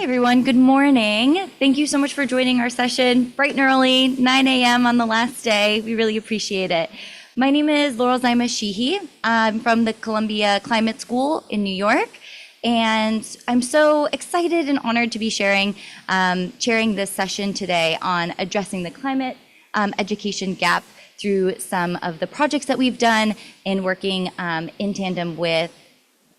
Hi, everyone. Good morning. Thank you so much for joining our session bright and early, 9 a.m. on the last day. We really appreciate it. My name is Laurel Zaima Sheehy. I'm from the Columbia Climate School in New York, and I'm so excited and honored to be chairing this session today on addressing the climate education gap through some of the projects that we've done in working in tandem with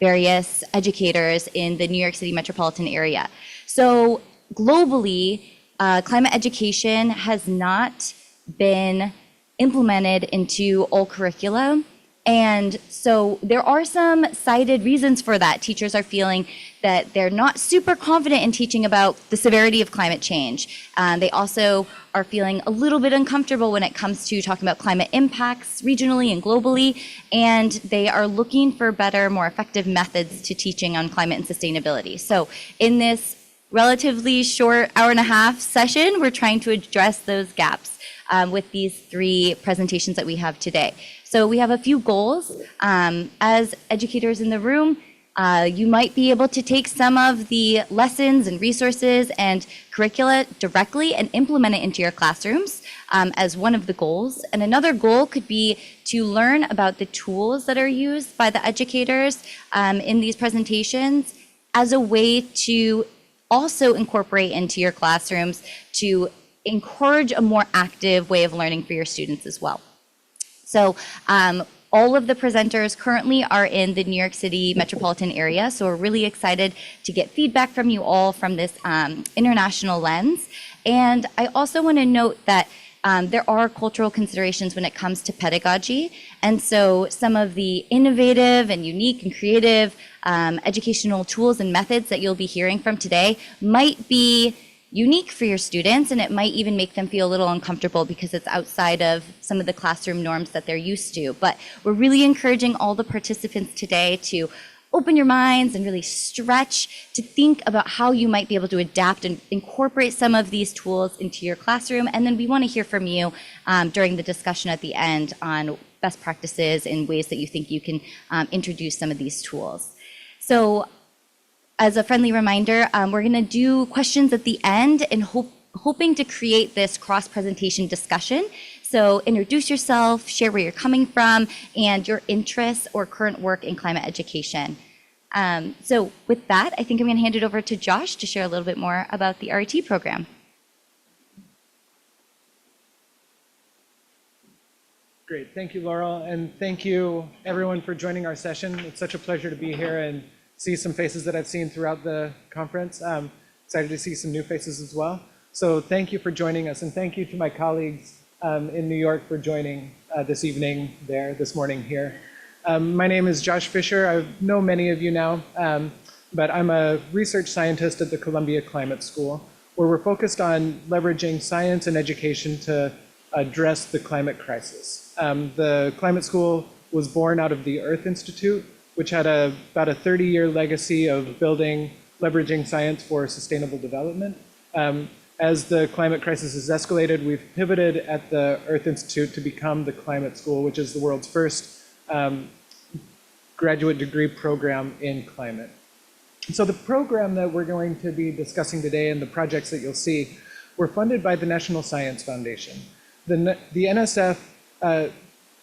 various educators in the New York City metropolitan area. So globally, climate education has not been implemented into all curricula. And so there are some cited reasons for that. Teachers are feeling that they're not super confident in teaching about the severity of climate change. They also are feeling a little bit uncomfortable when it comes to talking about climate impacts regionally and globally. And they are looking for better, more effective methods to teaching on climate and sustainability. So in this relatively short hour-and-a-half session, we're trying to address those gaps with these three presentations that we have today. So we have a few goals. As educators in the room, you might be able to take some of the lessons and resources and curricula directly and implement it into your classrooms as one of the goals. And another goal could be to learn about the tools that are used by the educators in these presentations as a way to also incorporate into your classrooms to encourage a more active way of learning for your students as well. So all of the presenters currently are in the New York City metropolitan area, so we're really excited to get feedback from you all from this international lens. And I also want to note that there are cultural considerations when it comes to pedagogy, and so some of the innovative and unique and creative educational tools and methods that you'll be hearing from today might be unique for your students, and it might even make them feel a little uncomfortable because it's outside of some of the classroom norms that they're used to. But we're really encouraging all the participants today to open your minds and really stretch to think about how you might be able to adapt and incorporate some of these tools into your classroom. And then we want to hear from you during the discussion at the end on best practices and ways that you think you can introduce some of these tools. So as a friendly reminder, we're going to do questions at the end and hoping to create this cross-presentation discussion. So introduce yourself, share where you're coming from, and your interests or current work in climate education. So with that, I think I'm going to hand it over to Josh to share a little bit more about the RET program. Great, thank you, Laurel, and thank you everyone for joining our session. It's such a pleasure to be here and see some faces that I've seen throughout the conference. Excited to see some new faces as well. So thank you for joining us, and thank you to my colleagues in New York for joining this evening there, this morning here. My name is Josh Fisher. I know many of you now, but I'm a research scientist at the Columbia Climate School, where we're focused on leveraging science and education to address the climate crisis. The Climate School was born out of the Earth Institute, which had about a 30-year legacy of leveraging science for sustainable development. As the climate crisis has escalated, we've pivoted at the Earth Institute to become the Climate School, which is the world's first graduate degree program in climate. So the program that we're going to be discussing today and the projects that you'll see were funded by the National Science Foundation. The NSF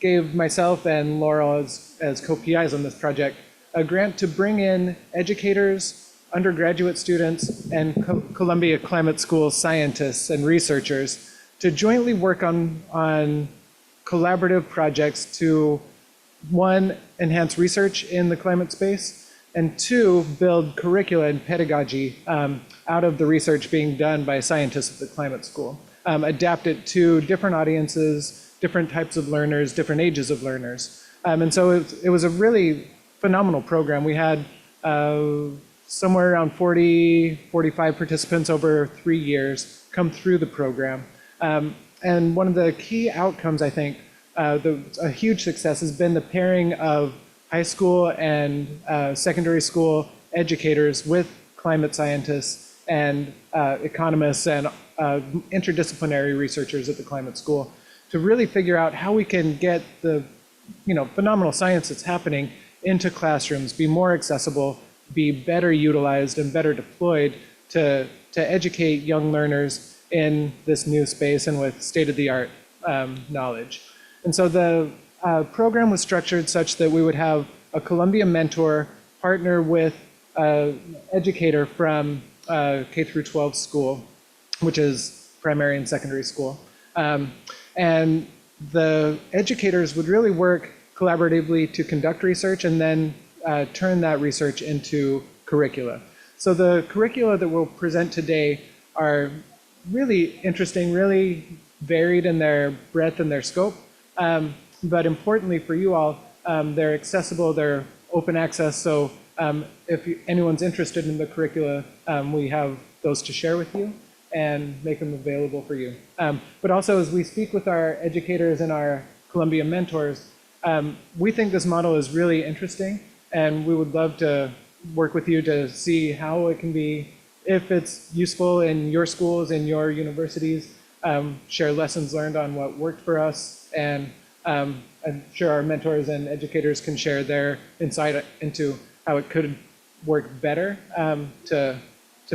gave myself and Laurel as co-PIs on this project a grant to bring in educators, undergraduate students, and Columbia Climate School scientists and researchers to jointly work on collaborative projects to, one, enhance research in the climate space, and two, build curricula and pedagogy out of the research being done by scientists at the climate school. Adapt it to different audiences, different types of learners, different ages of learners. And so it was a really phenomenal program. We had somewhere around 40, 45 participants over 3 years come through the program. And one of the key outcomes, I think, a huge success has been the pairing of high school and secondary school educators with climate scientists and economists and interdisciplinary researchers at the climate school to really figure out how we can get the phenomenal science that's happening into classrooms, be more accessible, be better utilized and better deployed to educate young learners in this new space and with state-of-the-art knowledge. And so the program was structured such that we would have a Columbia mentor partner with an educator from K through 12 school, which is primary and secondary school. And the educators would really work collaboratively to conduct research and then turn that research into curricula. So the curricula that we'll present today are really interesting, really varied in their breadth and their scope. But importantly for you all, they're accessible, they're open access. So if anyone's interested in the curricula, we have those to share with you and make them available for you. But also as we speak with our educators and our Columbia mentors, we think this model is really interesting, and we would love to work with you to see how it can be, if it's useful in your schools, in your universities, share lessons learned on what worked for us, and I'm sure our mentors and educators can share their insight into how it could work better to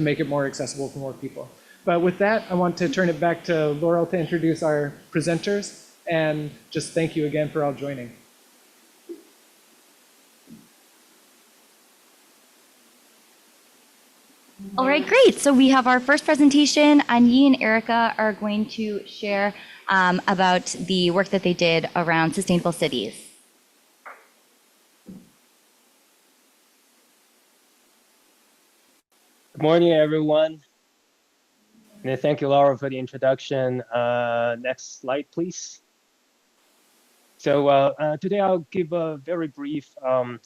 make it more accessible for more people. But with that, I want to turn it back to Laurel to introduce our presenters, and just thank you again for all joining. All right, great. So we have our first presentation. Anyi and Erica are going to share about the work that they did around sustainable cities. Good morning, everyone. And thank you, Laura, for the introduction. Next slide, please. So today I'll give a very brief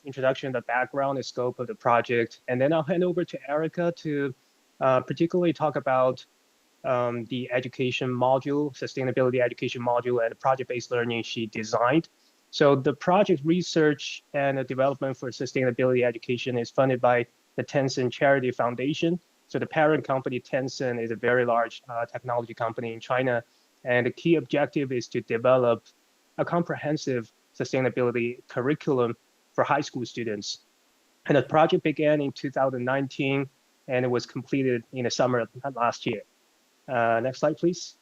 introduction, the background and scope of the project, and then I'll hand over to Erica to particularly talk about the education module, sustainability education module, and project-based learning she designed. So the project research and development for sustainability education is funded by the Tencent Charity Foundation. So the parent company, Tencent, is a very large technology company in China. And the key objective is to develop a comprehensive sustainability curriculum for high school students. And the project began in 2019, and it was completed in the summer of last year. Next slide, please.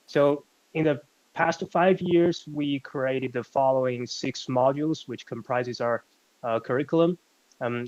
So in the past 5 years, we created the following 6 modules, which comprises our curriculum.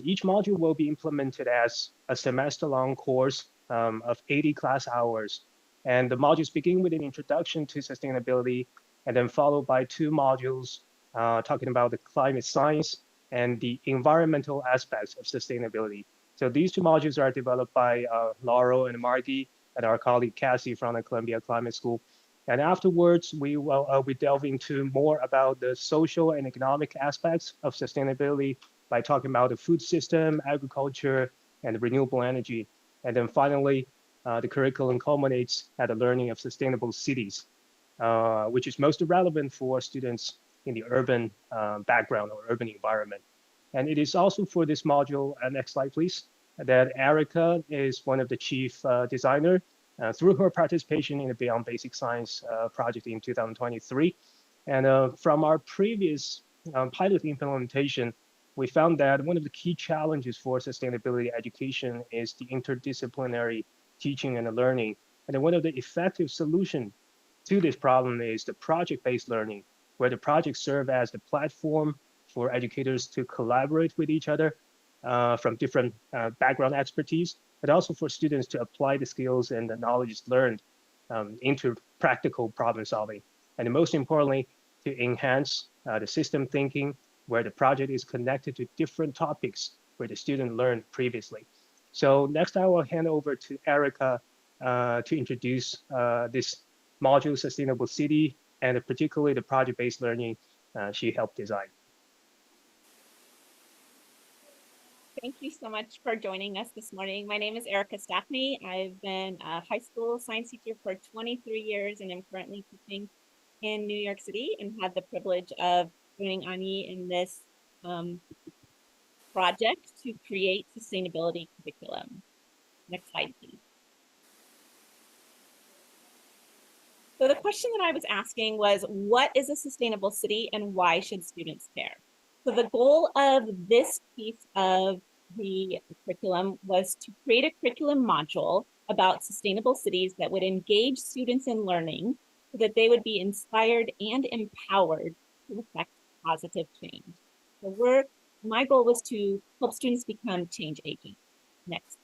Each module will be implemented as a semester-long course of 80 class hours. And the modules begin with an introduction to sustainability, and then followed by 2 modules talking about the climate science and the environmental aspects of sustainability. So these 2 modules are developed by Laurel and Margie and our colleague Cassie from the Columbia Climate School. And afterwards, we will delve into more about the social and economic aspects of sustainability by talking about the food system, agriculture, and renewable energy. And then finally, the curriculum culminates at the learning of sustainable cities, which is most relevant for students in the urban background or urban environment. And it is also for this module, next slide please, that Erica is one of the chief designer through her participation in the Beyond Basic Science project in 2023. And from our previous pilot implementation, we found that one of the key challenges for sustainability education is the interdisciplinary teaching and learning. And one of the effective solutions to this problem is the project-based learning, where the projects serve as the platform for educators to collaborate with each other from different background expertise, but also for students to apply the skills and the knowledge learned into practical problem solving. And most importantly, to enhance the system thinking, where the project is connected to different topics where the student learned previously. So next I will hand over to Erica to introduce this module, Sustainable City, and particularly the project-based learning she helped design. Thank you so much for joining us this morning. My name is Erica Staffney. I've been a high school science teacher for 23 years and am currently teaching in New York City, and had the privilege of joining Anyi in this project to create sustainability curriculum. Next slide, please. So the question that I was asking was, what is a sustainable city and why should students care? So the goal of this piece of the curriculum was to create a curriculum module about sustainable cities that would engage students in learning so that they would be inspired and empowered to affect positive change. So my goal was to help students become change agents. Next.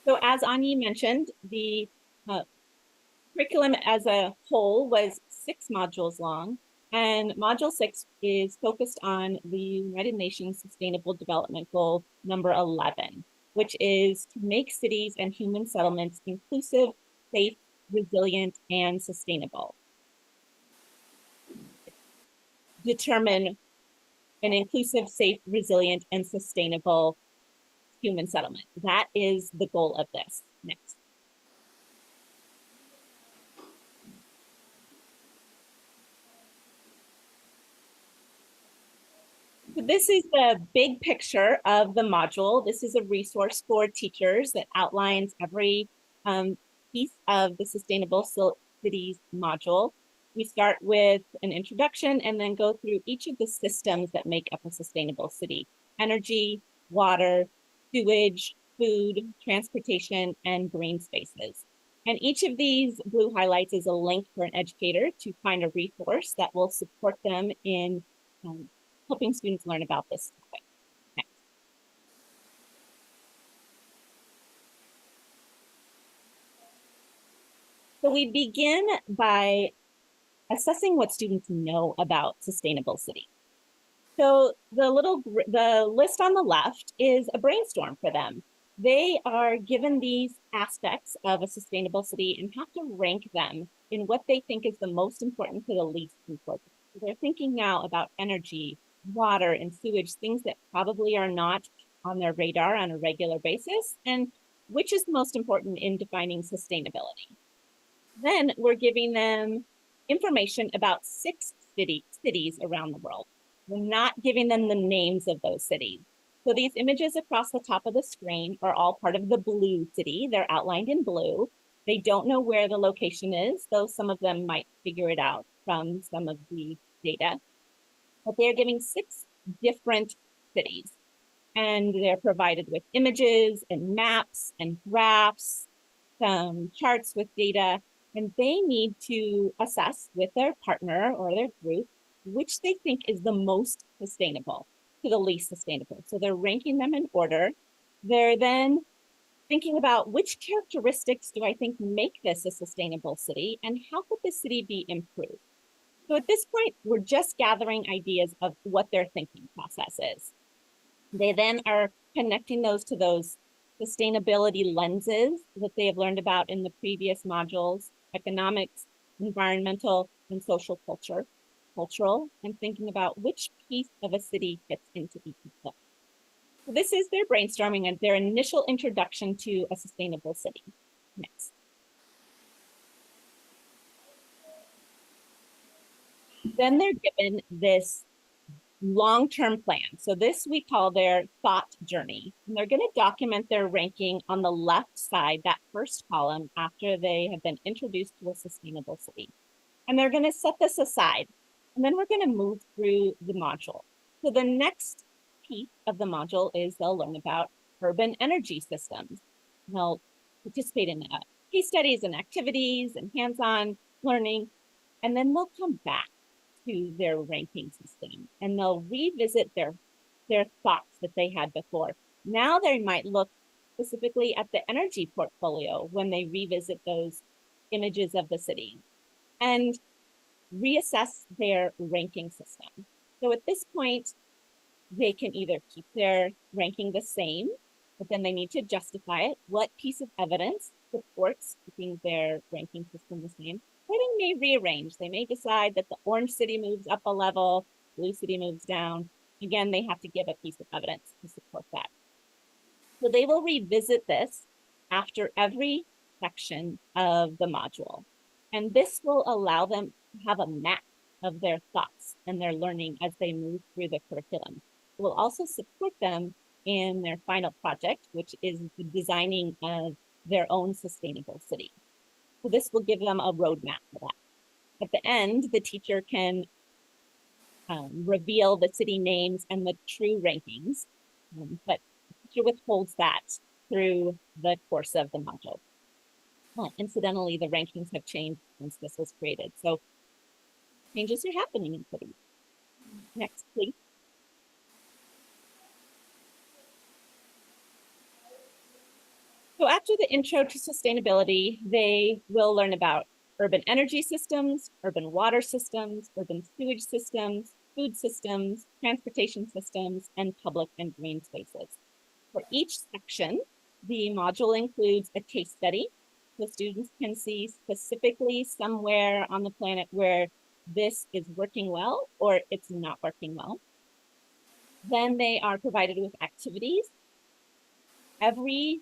So as Ani mentioned, the curriculum as a whole was 6 modules long, and module 6 is focused on the United Nations Sustainable Development Goal number 11, which is to make cities and human settlements inclusive, safe, resilient, and sustainable. Determine an inclusive, safe, resilient, and sustainable human settlement. That is the goal of this. Next. So this is the big picture of the module. This is a resource for teachers that outlines every piece of the Sustainable Cities module. We start with an introduction and then go through each of the systems that make up a sustainable city: energy, water, sewage, food, transportation, and green spaces. And each of these blue highlights is a link for an educator to find a resource that will support them in helping students learn about this topic. Next. So we begin by assessing what students know about sustainable cities. So the list on the left is a brainstorm for them. They are given these aspects of a sustainable city and have to rank them in what they think is the most important to the least important. So they're thinking now about energy, water, and sewage, things that probably are not on their radar on a regular basis, and which is most important in defining sustainability. Then we're giving them information about 6 cities around the world. We're not giving them the names of those cities. So these images across the top of the screen are all part of the blue city. They're outlined in blue. They don't know where the location is, though some of them might figure it out from some of the data. But they're giving 6 different cities, and they're provided with images and maps and graphs, some charts with data, and they need to assess with their partner or their group which they think is the most sustainable to the least sustainable. So they're ranking them in order. They're then thinking about which characteristics do I think make this a sustainable city, and how could the city be improved? So at this point, we're just gathering ideas of what their thinking process is. They then are connecting those to those sustainability lenses that they have learned about in the previous modules: economics, environmental, and cultural, and thinking about which piece of a city fits into each of them. So this is their brainstorming and their initial introduction to a sustainable city. Next. Then they're given this long-term plan. So this we call their thought journey. And they're going to document their ranking on the left side, that first column, after they have been introduced to a sustainable city. And they're going to set this aside. And then we're going to move through the module. So the next piece of the module is they'll learn about urban energy systems. They'll participate in case studies and activities and hands-on learning. And then they'll come back to their ranking system, and they'll revisit their thoughts that they had before. Now they might look specifically at the energy portfolio when they revisit those images of the city and reassess their ranking system. So at this point, they can either keep their ranking the same, but then they need to justify it. What piece of evidence supports keeping their ranking system the same? Or they may rearrange. They may decide that the orange city moves up a level, blue city moves down. Again, they have to give a piece of evidence to support that. So they will revisit this after every section of the module. And this will allow them to have a map of their thoughts and their learning as they move through the curriculum. It will also support them in their final project, which is the designing of their own sustainable city. So this will give them a roadmap for that. At the end, the teacher can reveal the city names and the true rankings, but the teacher withholds that through the course of the module. Incidentally, the rankings have changed since this was created, so changes are happening in cities. Next, please. So after the intro to sustainability, they will learn about urban energy systems, urban water systems, urban sewage systems, food systems, transportation systems, and public and green spaces. For each section, the module includes a case study, so students can see specifically somewhere on the planet where this is working well or it's not working well. Then they are provided with activities. Every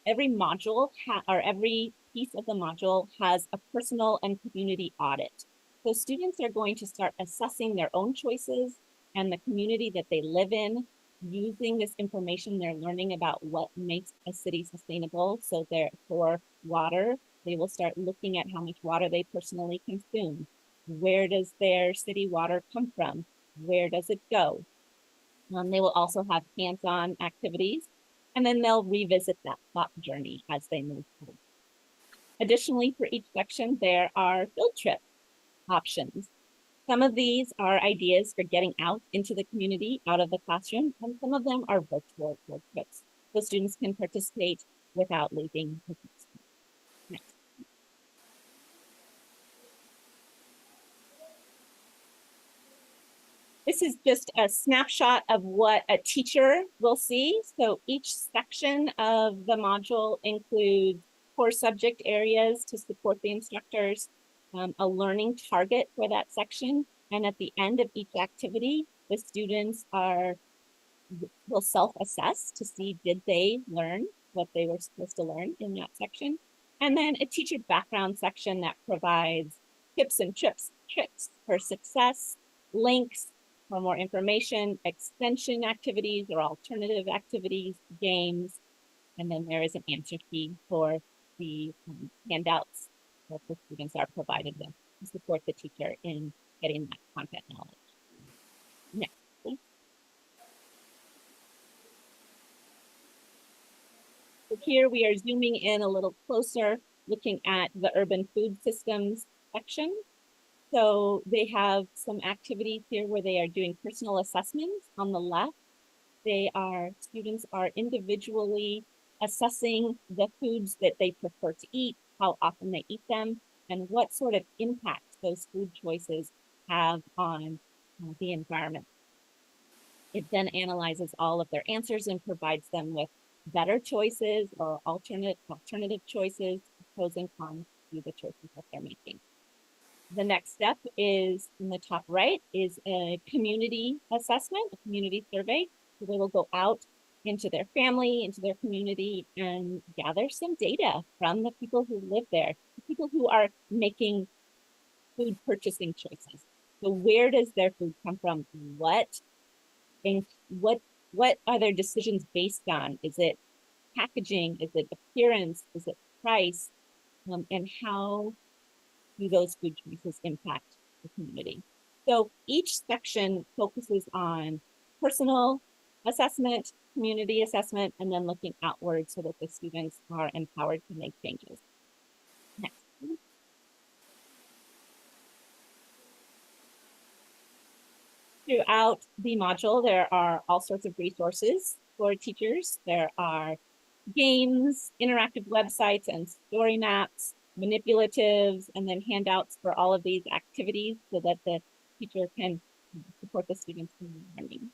module or every piece of the module has a personal and community audit. So students are going to start assessing their own choices and the community that they live in. Using this information, they're learning about what makes a city sustainable. So for water, they will start looking at how much water they personally consume. Where does their city water come from? Where does it go? They will also have hands-on activities, and then they'll revisit that thought journey as they move forward. Additionally, for each section, there are field trip options. Some of these are ideas for getting out into the community, out of the classroom, and some of them are virtual field trips, so students can participate without leaving the classroom. Next. This is just a snapshot of what a teacher will see. So each section of the module includes core subject areas to support the instructors, a learning target for that section. And at the end of each activity, the students will self-assess to see did they learn what they were supposed to learn in that section. And then a teacher background section that provides tips and tricks for success, links for more information, extension activities or alternative activities, games, and then there is an answer key for the handouts that the students are provided with to support the teacher in getting that content knowledge. Next, please. So here we are zooming in a little closer, looking at the urban food systems section. So they have some activities here where they are doing personal assessments on the left. Students are individually assessing the foods that they prefer to eat, how often they eat them, and what sort of impact those food choices have on the environment. It then analyzes all of their answers and provides them with better choices or alternative choices, pros and cons to the choices that they're making. The next step is in the top right is a community assessment, a community survey. So they will go out into their family, into their community, and gather some data from the people who live there, the people who are making food purchasing choices. So where does their food come from? What are their decisions based on? Is it packaging? Is it appearance? Is it price? And how do those food choices impact the community? So each section focuses on personal assessment, community assessment, and then looking outward so that the students are empowered to make changes. Next. Throughout the module, there are all sorts of resources for teachers. There are games, interactive websites, and story maps, manipulatives, and then handouts for all of these activities so that the teacher can support the students in learning.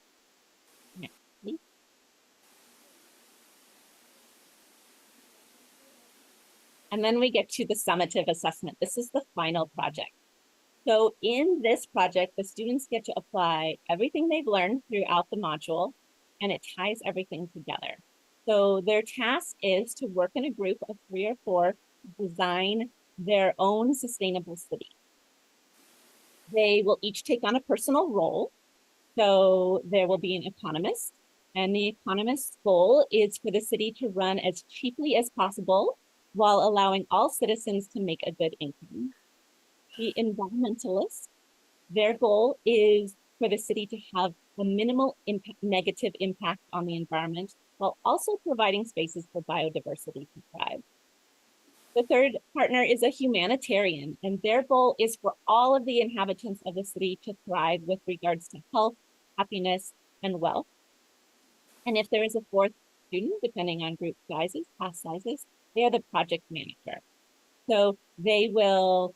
Next, please. And then we get to the summative assessment. This is the final project. So in this project, the students get to apply everything they've learned throughout the module, and it ties everything together. So their task is to work in a group of 3 or 4 to design their own sustainable city. They will each take on a personal role. So there will be an economist, and the economist's goal is for the city to run as cheaply as possible while allowing all citizens to make a good income. The environmentalist, their goal is for the city to have a minimal negative impact on the environment, while also providing spaces for biodiversity to thrive. The third partner is a humanitarian, and their goal is for all of the inhabitants of the city to thrive with regards to health, happiness, and wealth. And if there is a fourth student, depending on group sizes, class sizes, they are the project manager. So they will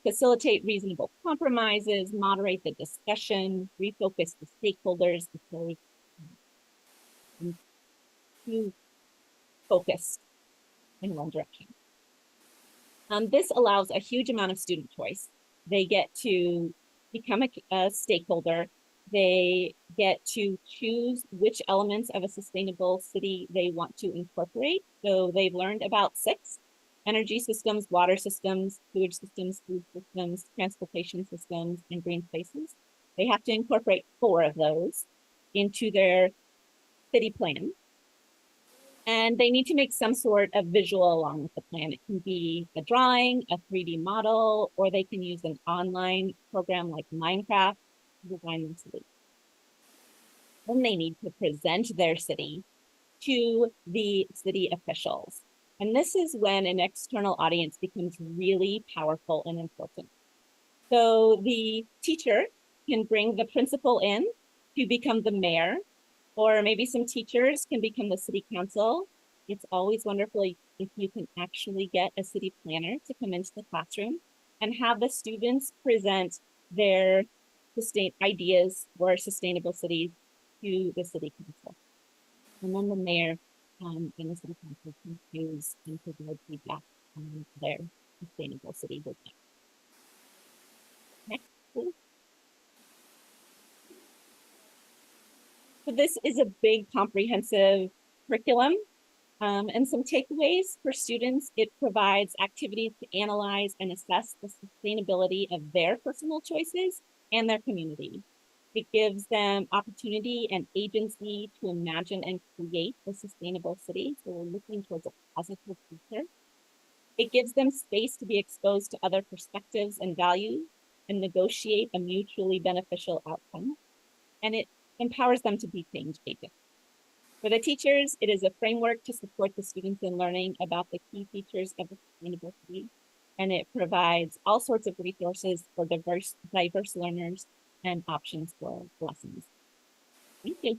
facilitate reasonable compromises, moderate the discussion, refocus the stakeholders to focus in one direction. This allows a huge amount of student choice. They get to become a stakeholder. They get to choose which elements of a sustainable city they want to incorporate. So they've learned about 6: energy systems, water systems, sewage systems, food systems, transportation systems, and green spaces. They have to incorporate 4 of those into their city plan. And they need to make some sort of visual along with the plan. It can be a drawing, a 3D model, or they can use an online program like Minecraft to design their city. Then they need to present their city to the city officials. And this is when an external audience becomes really powerful and important. So the teacher can bring the principal in to become the mayor, or maybe some teachers can become the city council. It's always wonderful if you can actually get a city planner to come into the classroom and have the students present their ideas for sustainable cities to the city council. And then the mayor and the city council can choose and provide feedback on their sustainable city vision. Next, please. So this is a big comprehensive curriculum and some takeaways for students. It provides activities to analyze and assess the sustainability of their personal choices and their community. It gives them opportunity and agency to imagine and create a sustainable city. So we're looking towards a positive future. It gives them space to be exposed to other perspectives and values and negotiate a mutually beneficial outcome. And it empowers them to be change agents. For the teachers, it is a framework to support the students in learning about the key features of a sustainable city. And it provides all sorts of resources for diverse learners and options for lessons. Thank you.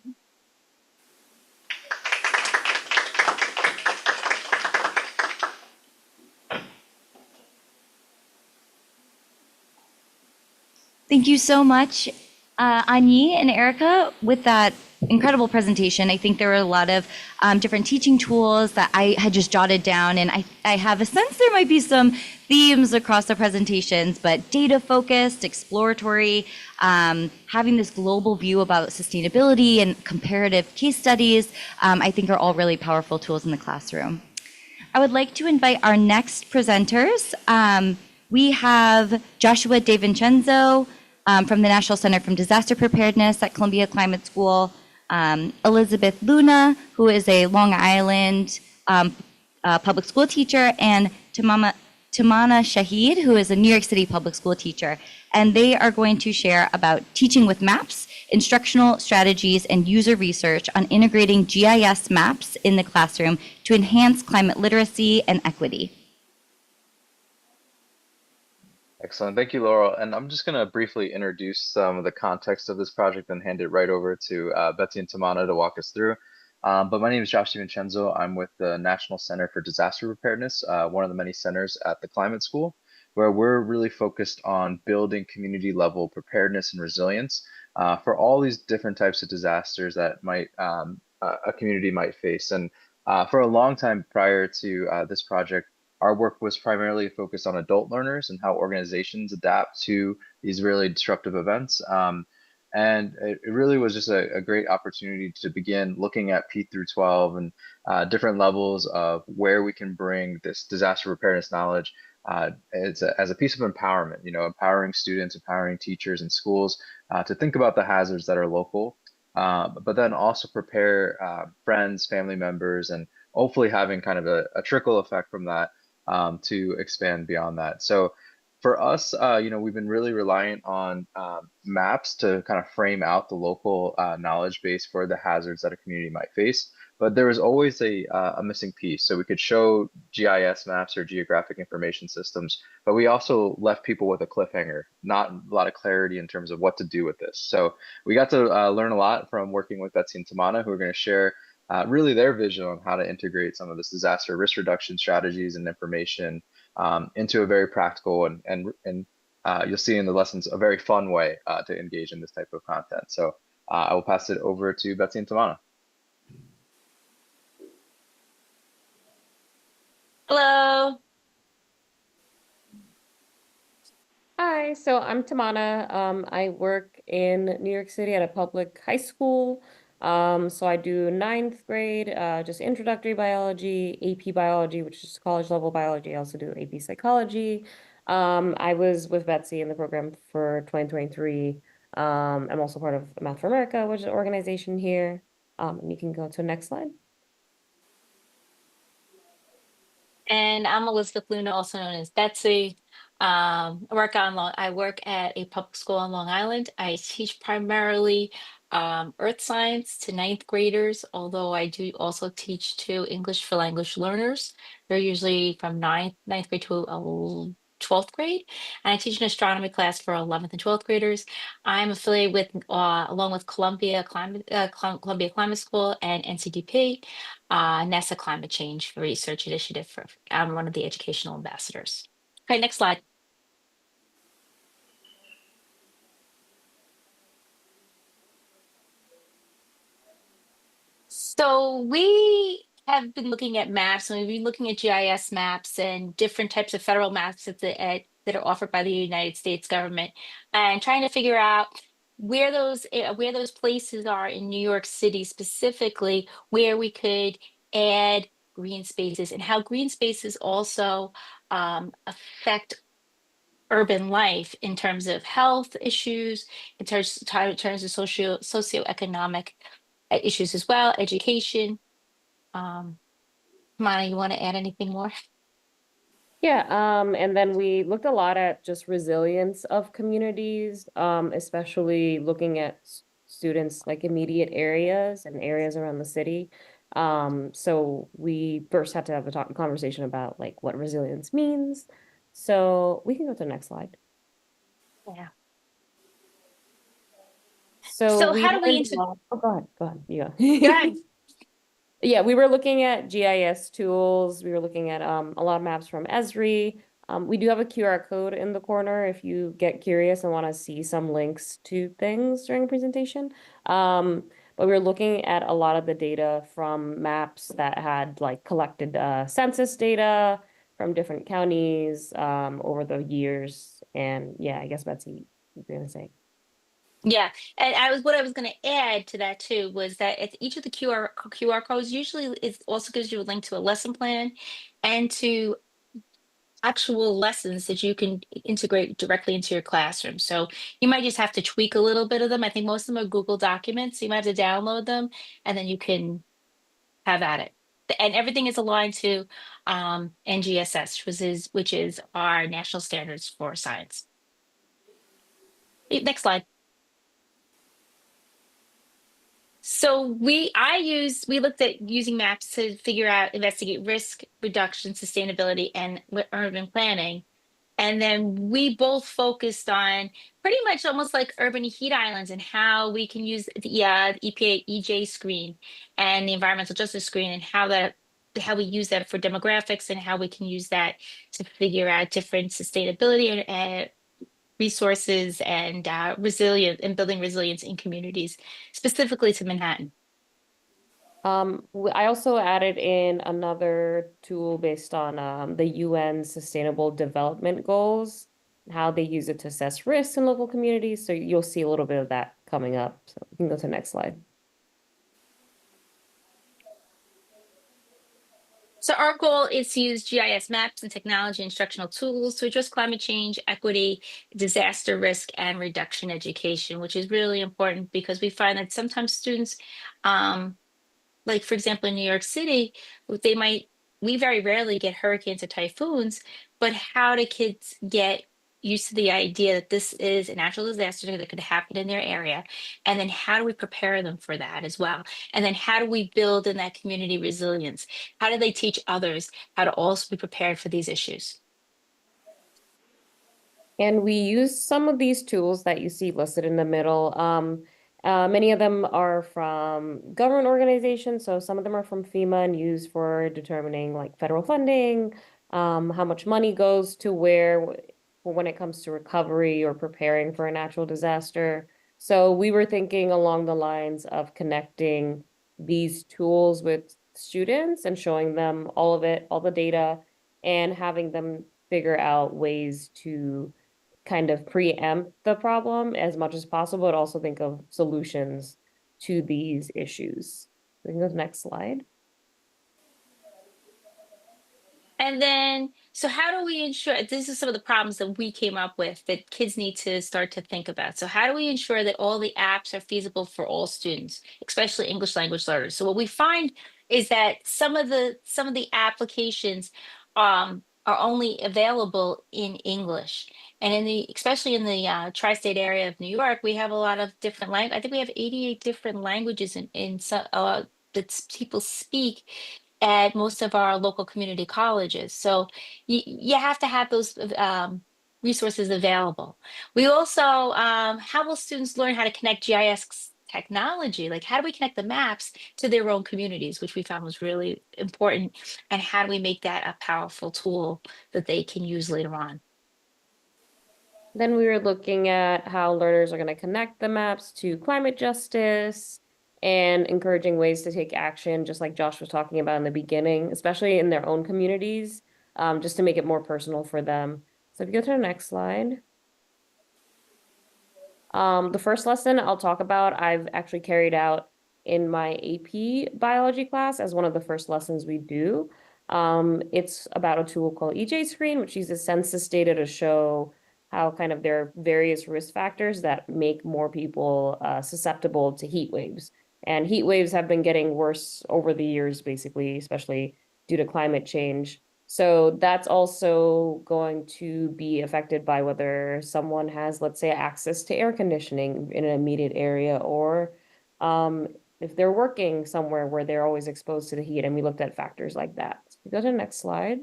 Thank you so much, Anyi and Erica, with that incredible presentation. I think there were a lot of different teaching tools that I had just jotted down, and I have a sense there might be some themes across the presentations, but data-focused, exploratory, having this global view about sustainability and comparative case studies, I think are all really powerful tools in the classroom. I would like to invite our next presenters. We have Joshua DeVincenzo from the National Center for Disaster Preparedness at Columbia Climate School, Elizabeth Luna, who is a Long Island public school teacher, and Tamana Shahid, who is a New York City public school teacher. And they are going to share about teaching with maps, instructional strategies, and user research on integrating GIS maps in the classroom to enhance climate literacy and equity. Excellent. Thank you, Laurel. And I'm just going to briefly introduce some of the context of this project and hand it right over to Betsy and Tamana to walk us through. But my name is Josh DiVincenzo. I'm with the National Center for Disaster Preparedness, one of the many centers at the Climate School, where we're really focused on building community level preparedness and resilience for all these different types of disasters that a community might face. And for a long time prior to this project, our work was primarily focused on adult learners and how organizations adapt to these really disruptive events. And it really was just a great opportunity to begin looking at P through 12 and different levels of where we can bring this disaster preparedness knowledge as a piece of empowerment, empowering students, empowering teachers and schools to think about the hazards that are local, but then also prepare friends, family members, and hopefully having kind of a trickle effect from that to expand beyond that. So For us, we've been really reliant on maps to kind of frame out the local knowledge base for the hazards that a community might face. But there was always a missing piece. So we could show GIS maps or geographic information systems, but we also left people with a cliffhanger, not a lot of clarity in terms of what to do with this. So we got to learn a lot from working with Betsy and Tamana, who are going to share really their vision on how to integrate some of this disaster risk reduction strategies and information into a very practical and you'll see in the lessons a very fun way to engage in this type of content. So I will pass it over to Betsy and Tamana. Hello. Hi, so I'm Tamana. I work in New York City at a public high school. So I do ninth grade, just introductory biology, AP biology, which is college level biology. I also do AP psychology. I was with Betsy in the program for 2023. I'm also part of Math for America, which is an organization here. And you can go to the next slide. And I'm Elizabeth Luna, also known as Betsy. I work at a public school on Long Island. I teach primarily earth science to ninth graders, although I do also teach to English for language learners. They're usually from ninth grade to 12th grade. And I teach an astronomy class for 11th and 12th graders. I'm affiliated with, along with Columbia Climate School and NCDP. NASA Climate Change Research Initiative. I'm one of the educational ambassadors. Okay, next slide. So we have been looking at maps, and we've been looking at GIS maps and different types of federal maps that are offered by the United States government, and trying to figure out where those places are in New York City specifically, where we could add green spaces, and how green spaces also affect urban life in terms of health issues, in terms of socioeconomic issues as well, education. Mana, you want to add anything more? Yeah, and then we looked a lot at just resilience of communities, especially looking at students like immediate areas and areas around the city. So we first had to have a conversation about like what resilience means. So we can go to the next slide. Yeah. So So we how do we learned a lot. Oh, go ahead. You Go ahead. Yeah, we were looking at GIS tools. We were looking at a lot of maps from Esri. We do have a QR code in the corner if you get curious and want to see some links to things during the presentation. But we were looking at a lot of the data from maps that had like collected census data from different counties over the years. And yeah, I guess Betsy, you're gonna say. Yeah, and what I was going to add to that too was that at each of the QR codes usually it also gives you a link to a lesson plan and to actual lessons that you can integrate directly into your classroom. So you might just have to tweak a little bit of them. I think most of them are Google documents. So you might have to download them and then you can have at it. And everything is aligned to NGSS, which is our national standards for science. Next slide. So we looked at using maps to investigate risk reduction, sustainability, and urban planning. And then we both focused on pretty much almost like urban heat islands and how we can use the EPA EJ screen and the environmental justice screen and how we use that for demographics and how we can use that to figure out different sustainability and resources and building resilience in communities, specifically to Manhattan. I also added in another tool based on the UN Sustainable Development Goals, how they use it to assess risks in local communities. So you'll see a little bit of that coming up. So we can go to the next slide. So our goal is to use GIS maps and technology instructional tools to address climate change, equity, disaster risk, and reduction education, which is really important because we find that sometimes students, like for example, in New York City, we very rarely get hurricanes or typhoons, but how do kids get, used to the idea that this is a natural disaster that could happen in their area. And then how do we prepare them for that as well? And then how do we build in that community resilience? How do they teach others how to also be prepared for these issues? And we use some of these tools that you see listed in the middle. Many of them are from government organizations, so some of them are from FEMA and used for determining like federal funding, how much money goes to where when it comes to recovery or preparing for a natural disaster. So we were thinking along the lines of connecting these tools with students and showing them all of it, all the data, and having them figure out ways to kind of preempt the problem as much as possible, but also think of solutions to these issues. We can go to the next slide. And then, so how do we ensure, this is some of the problems that we came up with that kids need to start to think about. So how do we ensure that all the apps are feasible for all students, especially English language learners? So what we find is that some of the applications are only available in English. And especially in the tri-state area of New York, we have a lot of different languages. I think we have 88 different languages in some that people speak at most of our local community colleges. So you have to have those resources available. We also, how will students learn how to connect GIS technology? Like, how do we connect the maps to their own communities, which we found was really important? And how do we make that a powerful tool that they can use later on? Then we were looking at how learners are going to connect the maps to climate justice and encouraging ways to take action, just like Josh was talking about in the beginning, especially in their own communities, just to make it more personal for them. So if you go to the next slide. The first lesson I'll talk about, I've actually carried out in my AP biology class as one of the first lessons we do. It's about a tool called EJ Screen, which uses census data to show how kind of there are various risk factors that make more people susceptible to heat waves. And heat waves have been getting worse over the years, basically, especially due to climate change. So that's also going to be affected by whether someone has, let's say, access to air conditioning in an immediate area, or if they're working somewhere where they're always exposed to the heat. And we looked at factors like that. So we go to the next slide.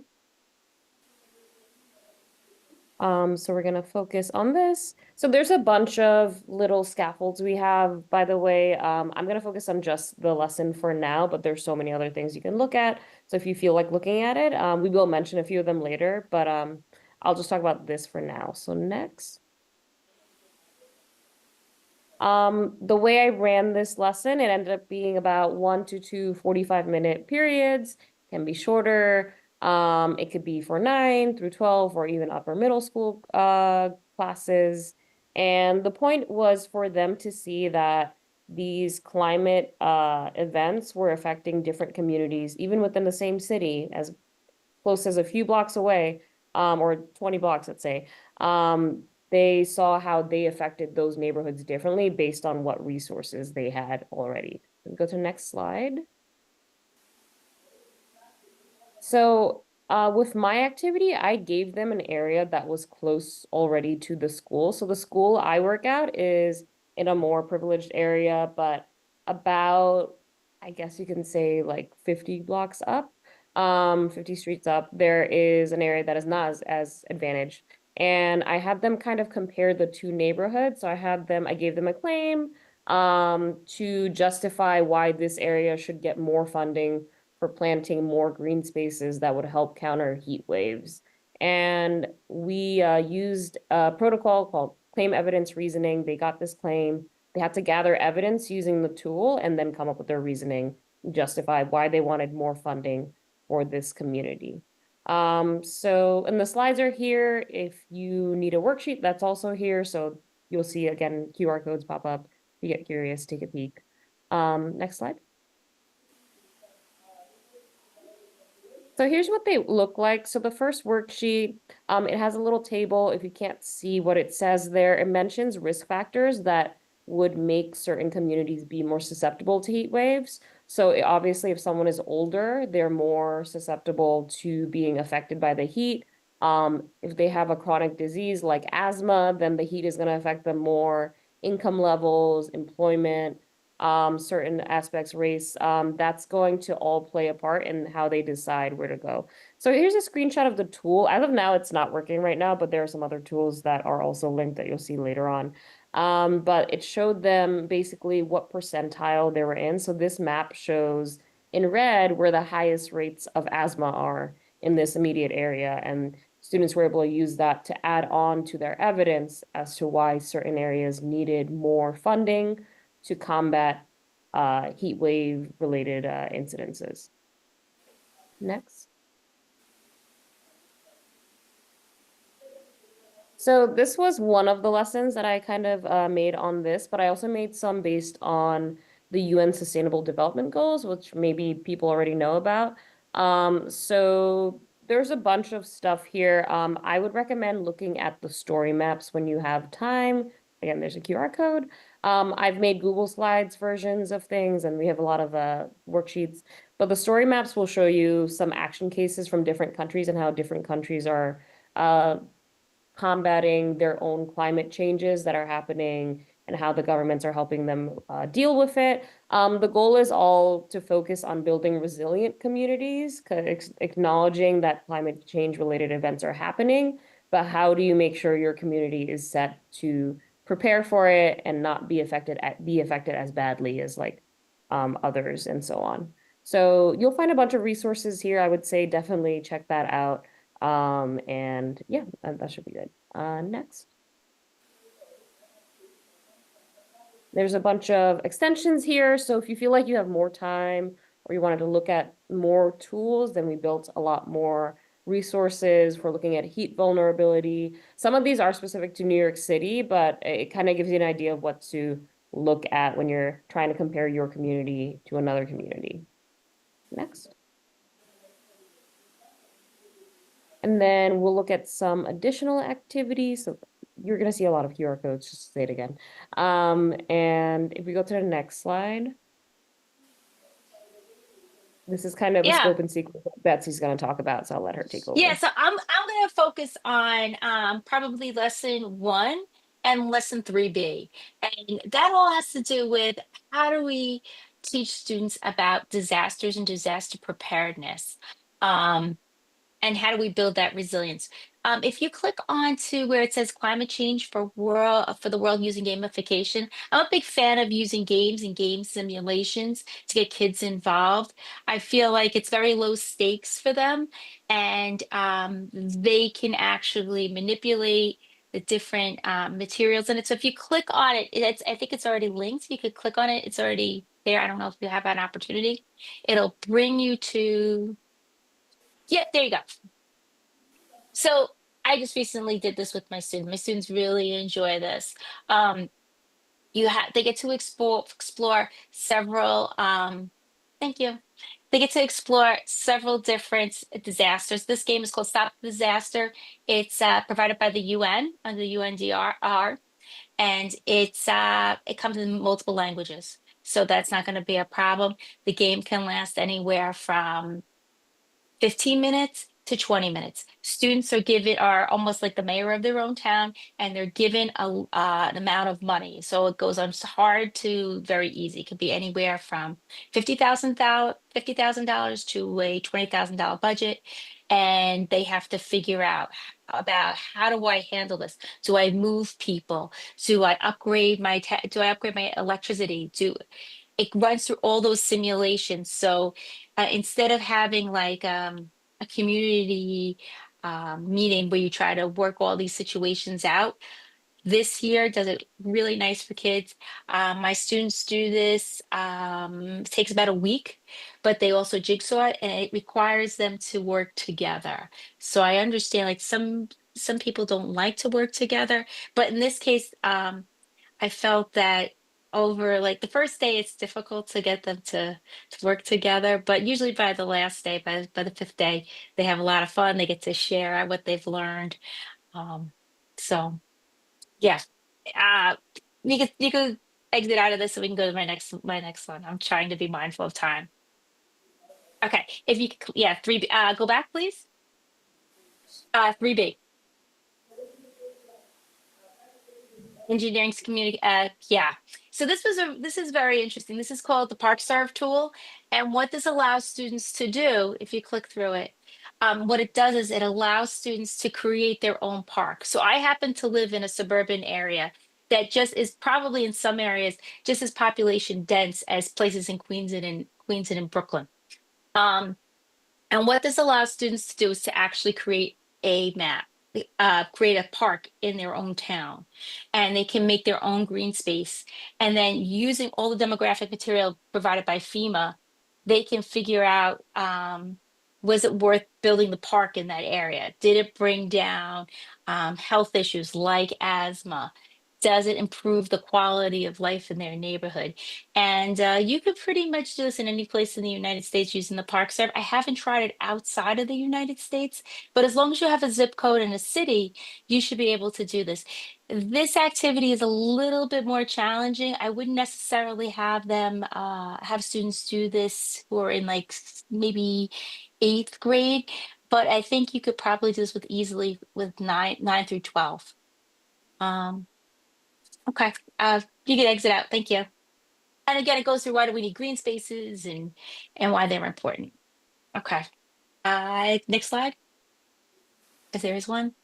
So we're going to focus on this. So there's a bunch of little scaffolds we have, by the way. I'm going to focus on just the lesson for now, but there's so many other things you can look at. So if you feel like looking at it, we will mention a few of them later, but I'll just talk about this for now. So next. The way I ran this lesson, it ended up being about 1 to 2 45-minute periods, can be shorter. It could be for 9 through 12 or even upper middle school classes. And the point was for them to see that these climate events were affecting different communities, even within the same city, as close as a few blocks away, or 20 blocks, let's say. They saw how they affected those neighborhoods differently based on what resources they had already. Go to the next slide. So with my activity, I gave them an area that was close already to the school. So the school I work at is in a more privileged area, but about, I guess you can say like 50 blocks up, 50 streets up, there is an area that is not as advantaged. And I had them kind of compare the two neighborhoods. So I gave them a claim to justify why this area should get more funding for planting more green spaces that would help counter heat waves. And we used a protocol called claim evidence reasoning. They got this claim. They had to gather evidence using the tool and then come up with their reasoning, justify why they wanted more funding for this community. So, and the slides are here. If you need a worksheet, that's also here. So you'll see, again, QR codes pop up. If you get curious, take a peek. Next slide. So here's what they look like. So the first worksheet, it has a little table. If you can't see what it says there, it mentions risk factors that would make certain communities be more susceptible to heat waves. So obviously, if someone is older, they're more susceptible to being affected by the heat. If they have a chronic disease like asthma, then the heat is going to affect them more. Income levels, employment, certain aspects, race, that's going to all play a part in how they decide where to go. So here's a screenshot of the tool. As of now, it's not working right now, but there are some other tools that are also linked that you'll see later on. But it showed them basically what percentile they were in. So this map shows in red where the highest rates of asthma are in this immediate area. And students were able to use that to add on to their evidence as to why certain areas needed more funding to combat heat wave related incidences. Next. So this was one of the lessons that I kind of made on this, but I also made some based on the UN Sustainable Development Goals, which maybe people already know about. So there's a bunch of stuff here. I would recommend looking at the story maps when you have time. Again, there's a QR code. I've made Google Slides versions of things, and we have a lot of worksheets. But the story maps will show you some action cases from different countries and how different countries are combating their own climate changes that are happening and how the governments are helping them deal with it. The goal is all to focus on building resilient communities, acknowledging that climate change related events are happening, but how do you make sure your community is set to prepare for it and not be affected as badly as like others and so on. So you'll find a bunch of resources here. I would say definitely check that out. And yeah, that should be good. Next. There's a bunch of extensions here. So if you feel like you have more time or you wanted to look at more tools, then we built a lot more resources for looking at heat vulnerability. Some of these are specific to New York City, but it kind of gives you an idea of what to look at when you're trying to compare your community to another community. Next. And then we'll look at some additional activities. So you're going to see a lot of QR codes, just to say it again. And if we go to the next slide, this is kind of a scope and sequence that Betsy's going to talk about, so I'll let her take over. Yeah, so I'm going to focus on probably lesson 1 and lesson 3B. And that all has to do with how do we teach students about disasters and disaster preparedness. And how do we build that resilience? If you click on to where it says climate change for the world using gamification, I'm a big fan of using games and game simulations to get kids involved. I feel like it's very low stakes for them, and they can actually manipulate the different materials in it. So if you click on it, I think it's already linked. You could click on it. It's already there. I don't know if you have an opportunity. It'll bring you to. Yeah, there you go. So I just recently did this with my students. My students really enjoy this. They get to explore several. Thank you. They get to explore several different disasters. This game is called Stop the Disaster. It's provided by the UN under the UNDRR, and it comes in multiple languages. So that's not going to be a problem. The game can last anywhere from 15 minutes to 20 minutes. Students are almost like the mayor of their own town, and they're given an amount of money. So it goes on hard to very easy. It could be anywhere from $50,000 to a $20,000 budget. And they have to figure out about how do I handle this? Do I move people? Do I upgrade my electricity? It runs through all those simulations. So instead of having like a community meeting where you try to work all these situations out, this year does it really nice for kids. My students do this. It takes about a week, but they also jigsaw it, and it requires them to work together. So I understand like some people don't like to work together, but in this case, I felt that over like the first day, it's difficult to get them to work together, but usually by the last day, by the 5th day, they have a lot of fun. They get to share what they've learned. So yeah, uh, you could exit out of this so we can go to my next one. I'm trying to be mindful of time. Okay, if you could, yeah, 3, go back, please. 3B. Engineering's community, yeah. So this is very interesting. This is called the ParkServe tool. And what this allows students to do, if you click through it, what it does is it allows students to create their own park. So I happen to live in a suburban area that just is probably in some areas just as population dense as places in Queens and in Brooklyn. Um, and what this allows students to do is to actually create a map, create a park in their own town, and they can make their own green space. And then using all the demographic material provided by FEMA, they can figure out, was it worth building the park in that area? Did it bring down health issues like asthma? Does it improve the quality of life in their neighborhood? And you could pretty much do this in any place in the United States using the Park Serve. I haven't tried it outside of the United States, but as long as you have a zip code in a city, you should be able to do this. This activity is a little bit more challenging. I wouldn't necessarily have them have students do this who are in like maybe 8th grade, but I think you could probably do this with easily with 9 through 12. Okay, you can exit out. Thank you. And again, it goes through why do we need green spaces and why they're important. Okay. Next slide, if there is one.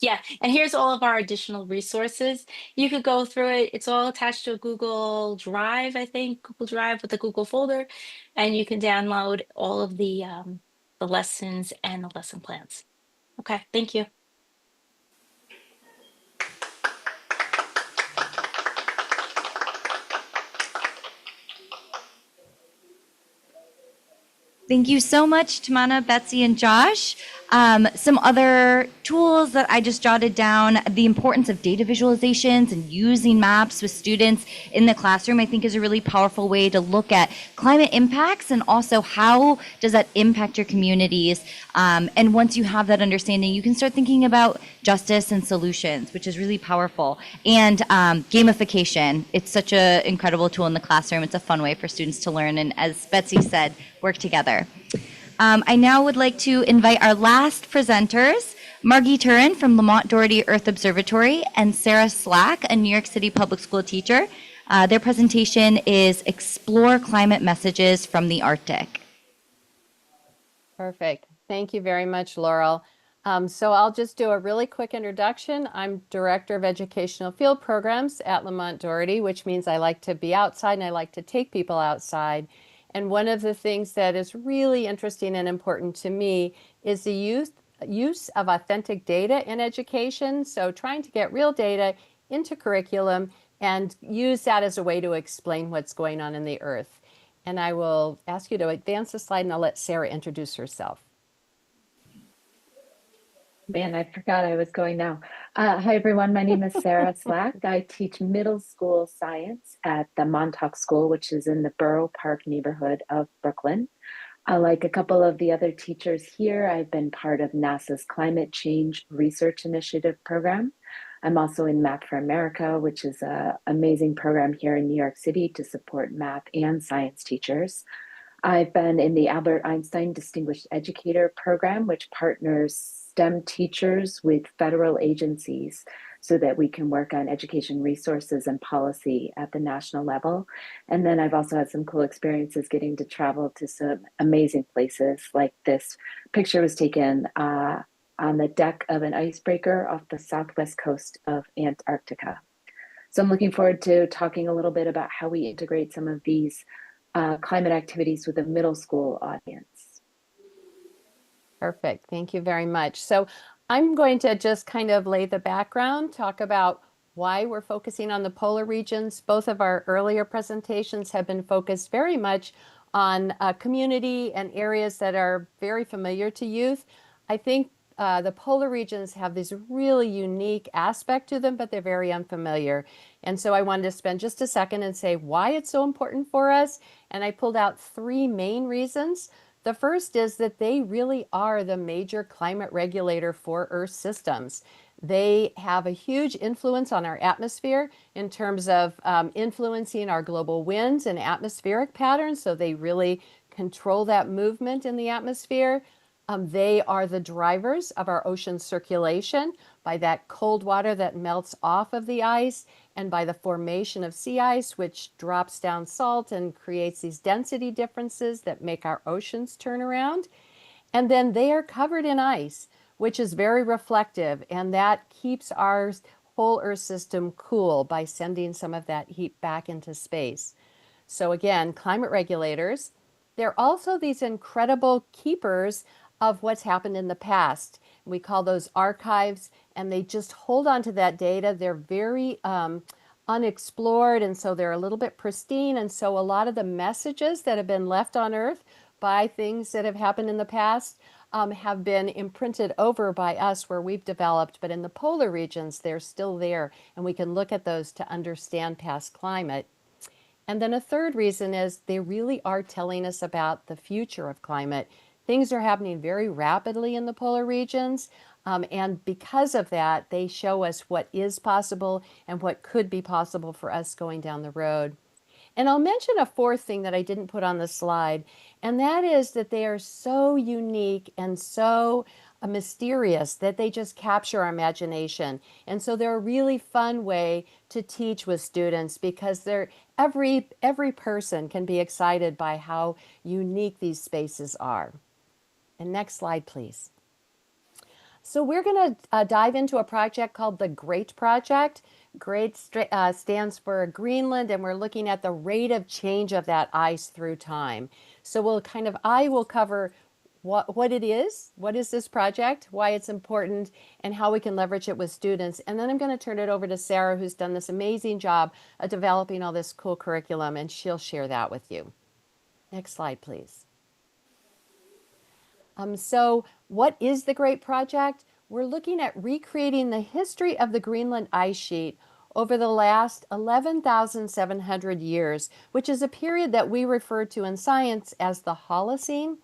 Yeah, and here's all of our additional resources. You could go through it. It's all attached to a Google Drive, I think, Google Drive with a Google folder, and you can download all of the lessons and the lesson plans. Okay, thank you. Thank you so much, Tamana, Betsy, and Josh. Some other tools that I just jotted down, the importance of data visualizations and using maps with students in the classroom, I think is a really powerful way to look at climate impacts and also how does that impact your communities. And once you have that understanding, you can start thinking about justice and solutions, which is really powerful. And gamification, it's such an incredible tool in the classroom. It's a fun way for students to learn. And as Betsy said, work together. I now would like to invite our last presenters, Margie Turin from Lamont Doherty Earth Observatory and Sarah Slack, a New York City public school teacher. Their presentation is Explore Climate Messages from the Arctic. Perfect. Thank you very much, Laurel. So I'll just do a really quick introduction. I'm Director of Educational Field Programs at Lamont Doherty, which means I like to be outside and I like to take people outside. And one of the things that is really interesting and important to me is the use of authentic data in education. So trying to get real data into curriculum and use that as a way to explain what's going on in the earth. And I will ask you to advance the slide and I'll let Sarah introduce herself. Man, I forgot I was going now. Hi, everyone. My name is Sarah Slack. I teach middle school science at the Montauk School, which is in the Borough Park neighborhood of Brooklyn. Like a couple of the other teachers here, I've been part of NASA's Climate Change Research Initiative program. I'm also in Map for America, which is an amazing program here in New York City to support math and science teachers. I've been in the Albert Einstein Distinguished Educator Program, which partners STEM teachers with federal agencies so that we can work on education resources and policy at the national level. And then I've also had some cool experiences getting to travel to some amazing places. Like this picture was taken on the deck of an icebreaker off the southwest coast of Antarctica. So I'm looking forward to talking a little bit about how we integrate some of these climate activities with a middle school audience. Perfect. Thank you very much. So I'm going to just kind of lay the background, talk about why we're focusing on the polar regions. Both of our earlier presentations have been focused very much on community and areas that are very familiar to youth. I think the polar regions have this really unique aspect to them, but they're very unfamiliar. And so I wanted to spend just a second and say why it's so important for us. And I pulled out 3 main reasons. The first is that they really are the major climate regulator for Earth systems. They have a huge influence on our atmosphere in terms of influencing our global winds and atmospheric patterns. So they really control that movement in the atmosphere. They are the drivers of our ocean circulation by that cold water that melts off of the ice and by the formation of sea ice, which drops down salt and creates these density differences that make our oceans turn around. And then they are covered in ice, which is very reflective, and that keeps our whole Earth system cool by sending some of that heat back into space. So again, climate regulators, they're also these incredible keepers of what's happened in the past. We call those archives, and they just hold on to that data. They're very unexplored, and so they're a little bit pristine. And so a lot of the messages that have been left on Earth by things that have happened in the past have been imprinted over by us where we've developed, but in the polar regions, they're still there, and we can look at those to understand past climate. And then a third reason is they really are telling us about the future of climate. Things are happening very rapidly in the polar regions. And because of that, they show us what is possible and what could be possible for us going down the road. And I'll mention a fourth thing that I didn't put on the slide, and that is that they are so unique and so mysterious that they just capture our imagination. And so they're a really fun way to teach with students because every person can be excited by how unique these spaces are. And next slide, please. So we're going to dive into a project called the GREAT Project. GREAT stands for Greenland, and we're looking at the rate of change of that ice through time. So I will cover what it is, what is this project, why it's important, and how we can leverage it with students. And then I'm going to turn it over to Sarah, who's done this amazing job of developing all this cool curriculum, and she'll share that with you. Next slide, please. So what is the GREAT Project? We're looking at recreating the history of the Greenland ice sheet over the last 11,700 years, which is a period that we refer to in science as the Holocene.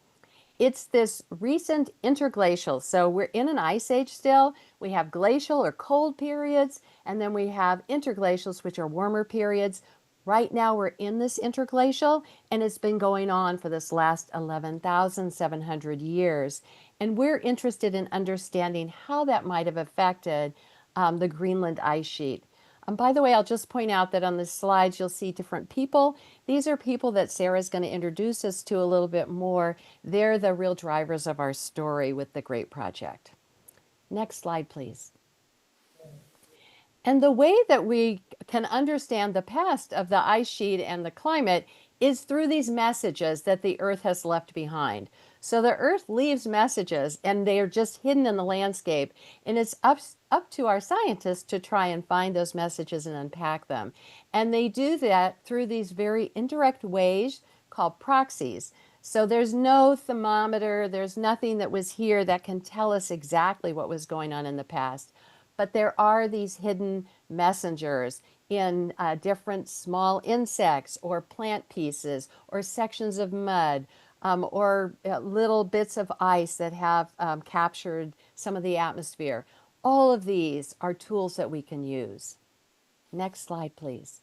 It's this recent interglacial. So we're in an ice age still. We have glacial or cold periods, and then we have interglacials, which are warmer periods. Right now we're in this interglacial, and it's been going on for this last 11,700 years. And we're interested in understanding how that might have affected the Greenland ice sheet. By the way, I'll just point out that on the slides, you'll see different people. These are people that Sarah's going to introduce us to a little bit more. They're the real drivers of our story with the GREAT Project. Next slide, please. And the way that we can understand the past of the ice sheet and the climate is through these messages that the Earth has left behind. So the Earth leaves messages and they are just hidden in the landscape. And it's up to our scientists to try and find those messages and unpack them. And they do that through these very indirect ways called proxies. So there's no thermometer, there's nothing that was here that can tell us exactly what was going on in the past. But there are these hidden messengers in different small insects or plant pieces or sections of mud or little bits of ice that have captured some of the atmosphere. All of these are tools that we can use. Next slide, please.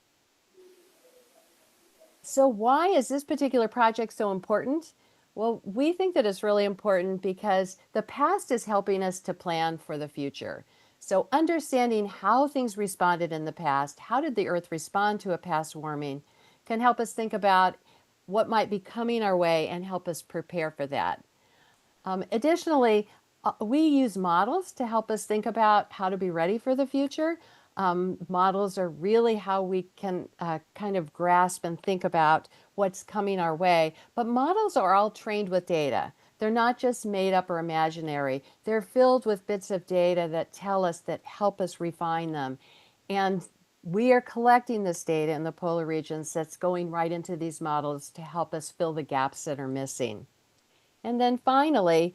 So why is this particular project so important? Well, we think that it's really important because the past is helping us to plan for the future. So understanding how things responded in the past, how did the Earth respond to a past warming, can help us think about what might be coming our way and help us prepare for that. Additionally, we use models to help us think about how to be ready for the future. Models are really how we can kind of grasp and think about what's coming our way. But models are all trained with data. They're not just made up or imaginary. They're filled with bits of data that tell us, that help us refine them. And we are collecting this data in the polar regions that's going right into these models to help us fill the gaps that are missing. And then finally,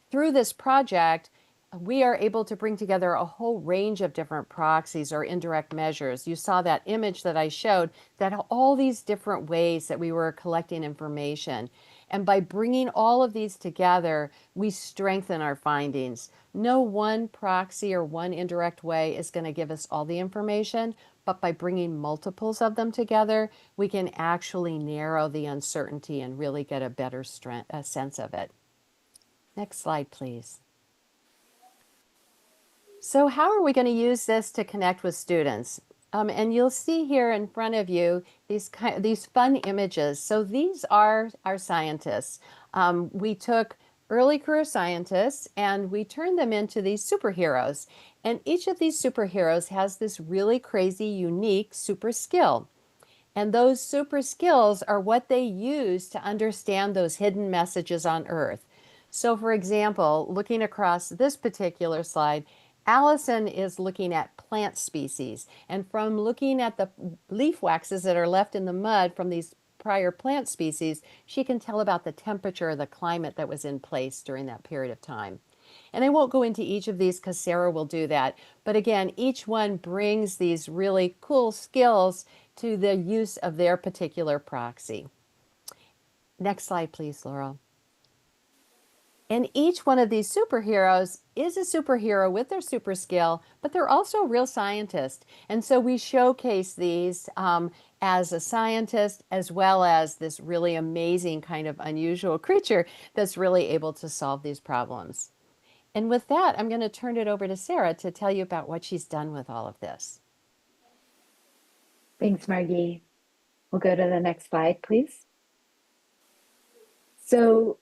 through this project, we are able to bring together a whole range of different proxies or indirect measures. You saw that image that I showed, that all these different ways that we were collecting information. And by bringing all of these together, we strengthen our findings. No one proxy or one indirect way is going to give us all the information, but by bringing multiples of them together, we can actually narrow the uncertainty and really get a better sense of it. Next slide, please. So how are we going to use this to connect with students? And you'll see here in front of you these fun images. So these are our scientists. We took early career scientists and we turned them into these superheroes. And each of these superheroes has this really crazy, unique super skill. And those super skills are what they use to understand those hidden messages on Earth. So for example, looking across this particular slide, Allison is looking at plant species. And from looking at the leaf waxes that are left in the mud from these prior plant species, she can tell about the temperature, the climate that was in place during that period of time. And I won't go into each of these because Sarah will do that. But again, each one brings these really cool skills to the use of their particular proxy. Next slide, please, Laurel. And each one of these superheroes is a superhero with their super skill, but they're also real scientists. And so we showcase these as a scientist, as well as this really amazing kind of unusual creature that's really able to solve these problems. And with that, I'm going to turn it over to Sarah to tell you about what she's done with all of this. Thanks, Margie. We'll go to the next slide, please. So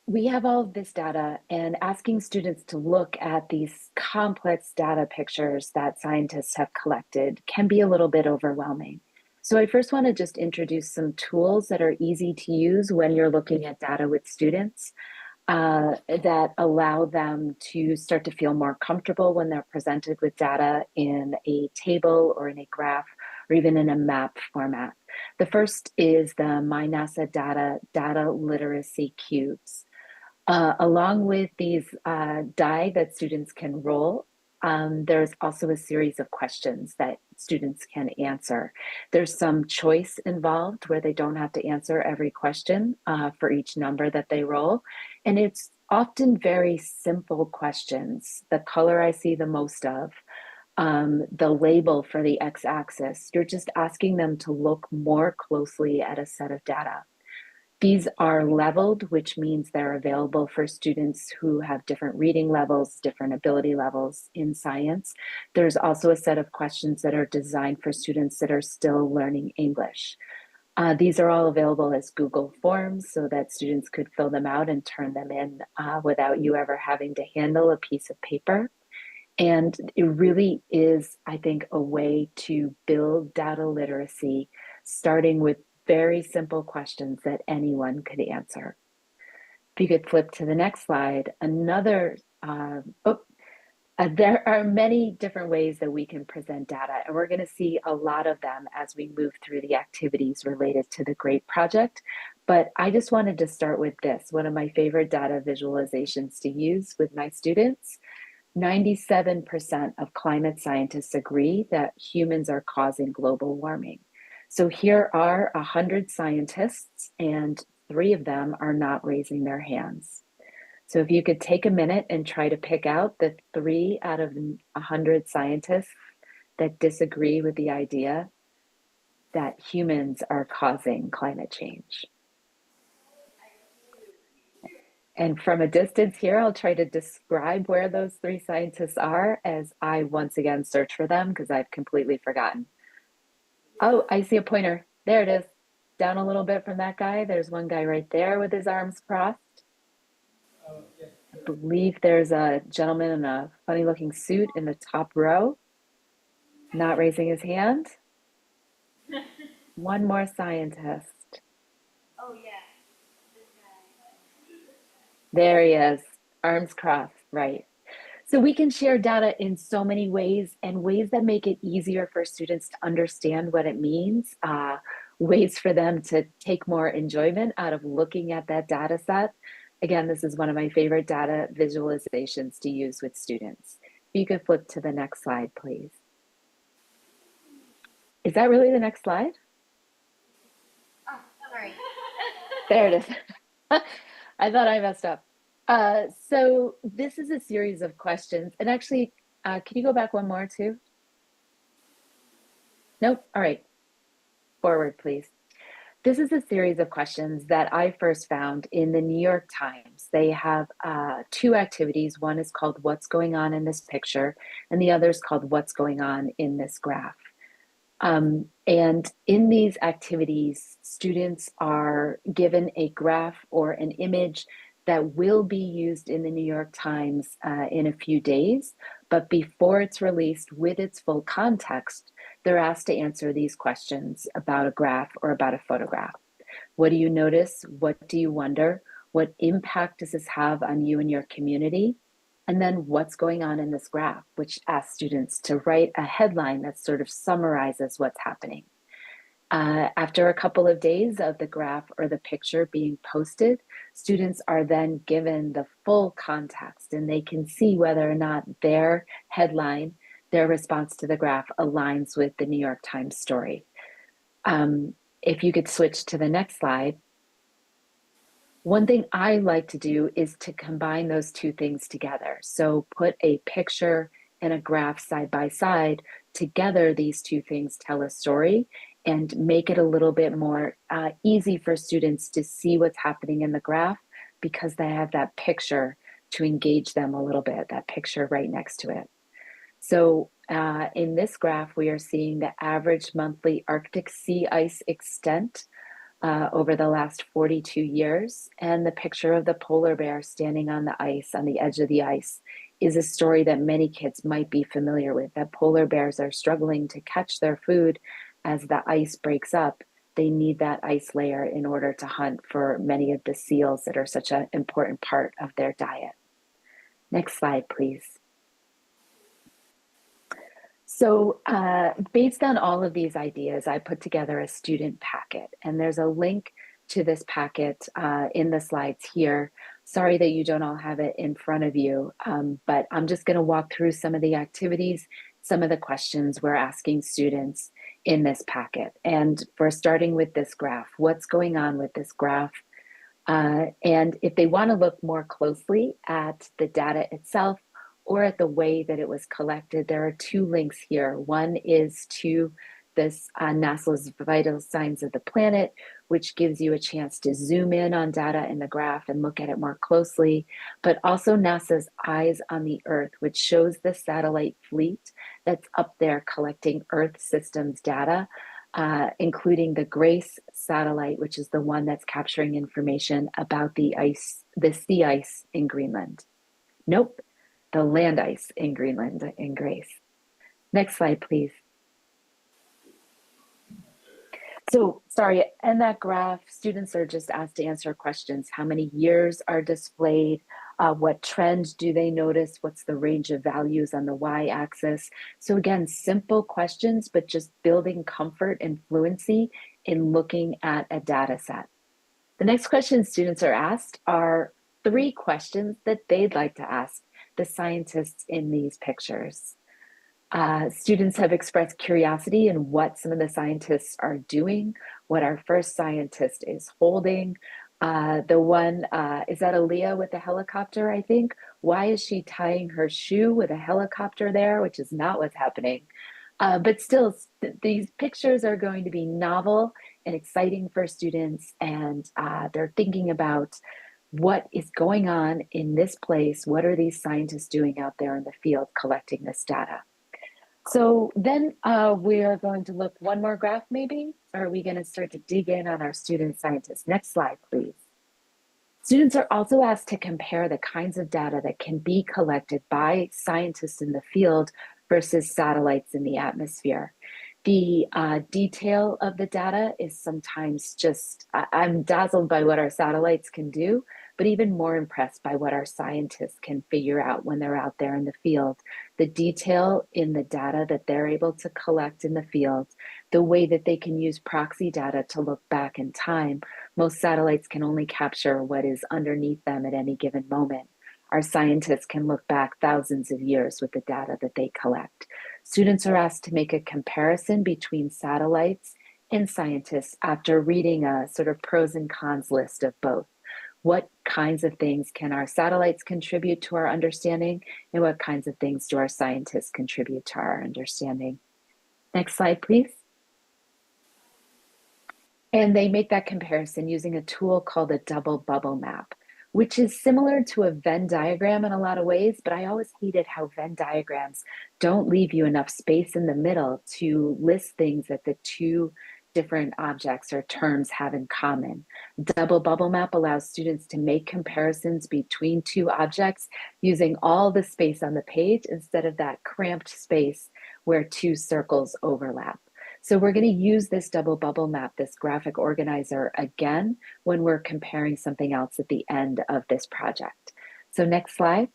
we have all of this data, and asking students to look at these complex data pictures that scientists have collected can be a little bit overwhelming. So I first want to just introduce some tools that are easy to use when you're looking at data with students. That allow them to start to feel more comfortable when they're presented with data in a table or in a graph or even in a map format. The first is the MyNASA data literacy cubes. Along with these die that students can roll, there's also a series of questions that students can answer. There's some choice involved where they don't have to answer every question for each number that they roll. And it's often very simple questions. The color I see the most of, the label for the x-axis, you're just asking them to look more closely at a set of data. These are leveled, which means they're available for students who have different reading levels, different ability levels in science. There's also a set of questions that are designed for students that are still learning English. These are all available as Google Forms so that students could fill them out and turn them in without you ever having to handle a piece of paper. And it really is, I think, a way to build data literacy, starting with very simple questions that anyone could answer. If you could flip to the next slide, there are many different ways that we can present data, and we're going to see a lot of them as we move through the activities related to the GREAT project. But I just wanted to start with this, one of my favorite data visualizations to use with my students. 97% of climate scientists agree that humans are causing global warming. So here are 100 scientists, and 3 of them are not raising their hands. So if you could take a minute and try to pick out the 3 out of 100 scientists that disagree with the idea that humans are causing climate change. And from a distance here, I'll try to describe where those 3 scientists are as I once again search for them because I've completely forgotten. Oh, I see a pointer. There it is. Down a little bit from that guy. There's one guy right there with his arms crossed. I believe there's a gentleman in a funny looking suit in the top row, not raising his hand. One more scientist. Oh, yeah. There he is, arms crossed, right. So we can share data in so many ways, and ways that make it easier for students to understand what it means, ways for them to take more enjoyment out of looking at that data set. Again, this is one of my favorite data visualizations to use with students. If you could flip to the next slide, please. Is that really the next slide? Oh, sorry. There it is. I thought I messed up. So this is a series of questions. And actually, can you go back one more too? Nope. All right. Forward, please. This is a series of questions that I first found in the New York Times. They have two activities. One is called What's Going On in This Picture, and the other is called What's Going On in This Graph. And in these activities, students are given a graph or an image that will be used in the New York Times in a few days. But before it's released with its full context, they're asked to answer these questions about a graph or about a photograph. What do you notice? What do you wonder? What impact does this have on you and your community? And then what's going on in this graph, which asks students to write a headline that sort of summarizes what's happening. After a couple of days of the graph or the picture being posted, students are then given the full context and they can see whether or not their headline, their response to the graph aligns with the New York Times story. If you could switch to the next slide. One thing I like to do is to combine those two things together. So put a picture and a graph side by side. Together, these two things tell a story and make it a little bit more easy for students to see what's happening in the graph because they have that picture to engage them a little bit, that picture right next to it. So in this graph, we are seeing the average monthly Arctic sea ice extent over the last 42 years. And the picture of the polar bear standing on the ice, on the edge of the ice, is a story that many kids might be familiar with, that polar bears are struggling to catch their food as the ice breaks up. They need that ice layer in order to hunt for many of the seals that are such an important part of their diet. Next slide, please. So based on all of these ideas, I put together a student packet, and there's a link to this packet in the slides here. Sorry that you don't all have it in front of you, but I'm just going to walk through some of the activities, some of the questions we're asking students in this packet. And we're starting with this graph. What's going on with this graph? And if they want to look more closely at the data itself, or at the way that it was collected, there are two links here. One is to this NASA's Vital Signs of the Planet, which gives you a chance to zoom in on data in the graph and look at it more closely, but also NASA's Eyes on the Earth, which shows the satellite fleet that's up there collecting Earth systems data, including the GRACE satellite, which is the one that's capturing information about the sea ice in Greenland. Nope. The land ice in Greenland in GRACE. Next slide, please. So, sorry, in that graph, students are just asked to answer questions. How many years are displayed? What trend do they notice? What's the range of values on the y-axis? So again, simple questions, but just building comfort and fluency in looking at a data set. The next questions students are asked are 3 questions that they'd like to ask the scientists in these pictures. Students have expressed curiosity in what some of the scientists are doing, what our first scientist is holding. The one, is that Aaliyah with the helicopter, I think? Why is she tying her shoe with a helicopter there, which is not what's happening. But still, these pictures are going to be novel and exciting for students, and they're thinking about what is going on in this place? What are these scientists doing out there in the field collecting this data? So then we are going to look one more graph maybe, or are we going to start to dig in on our student scientists? Next slide, please. Students are also asked to compare the kinds of data that can be collected by scientists in the field versus satellites in the atmosphere. The detail of the data is sometimes just, I'm dazzled by what our satellites can do, but even more impressed by what our scientists can figure out when they're out there in the field. The detail in the data that they're able to collect in the field, the way that they can use proxy data to look back in time. Most satellites can only capture what is underneath them at any given moment. Our scientists can look back thousands of years with the data that they collect. Students are asked to make a comparison between satellites and scientists after reading a sort of pros and cons list of both. What kinds of things can our satellites contribute to our understanding, and what kinds of things do our scientists contribute to our understanding? Next slide, please. And they make that comparison using a tool called a double bubble map, which is similar to a Venn diagram in a lot of ways, but I always hated how Venn diagrams don't leave you enough space in the middle to list things that the two different objects or terms have in common. Double bubble map allows students to make comparisons between two objects using all the space on the page instead of that cramped space where two circles overlap. So we're going to use this double bubble map, this graphic organizer, again when we're comparing something else at the end of this project. So next slide.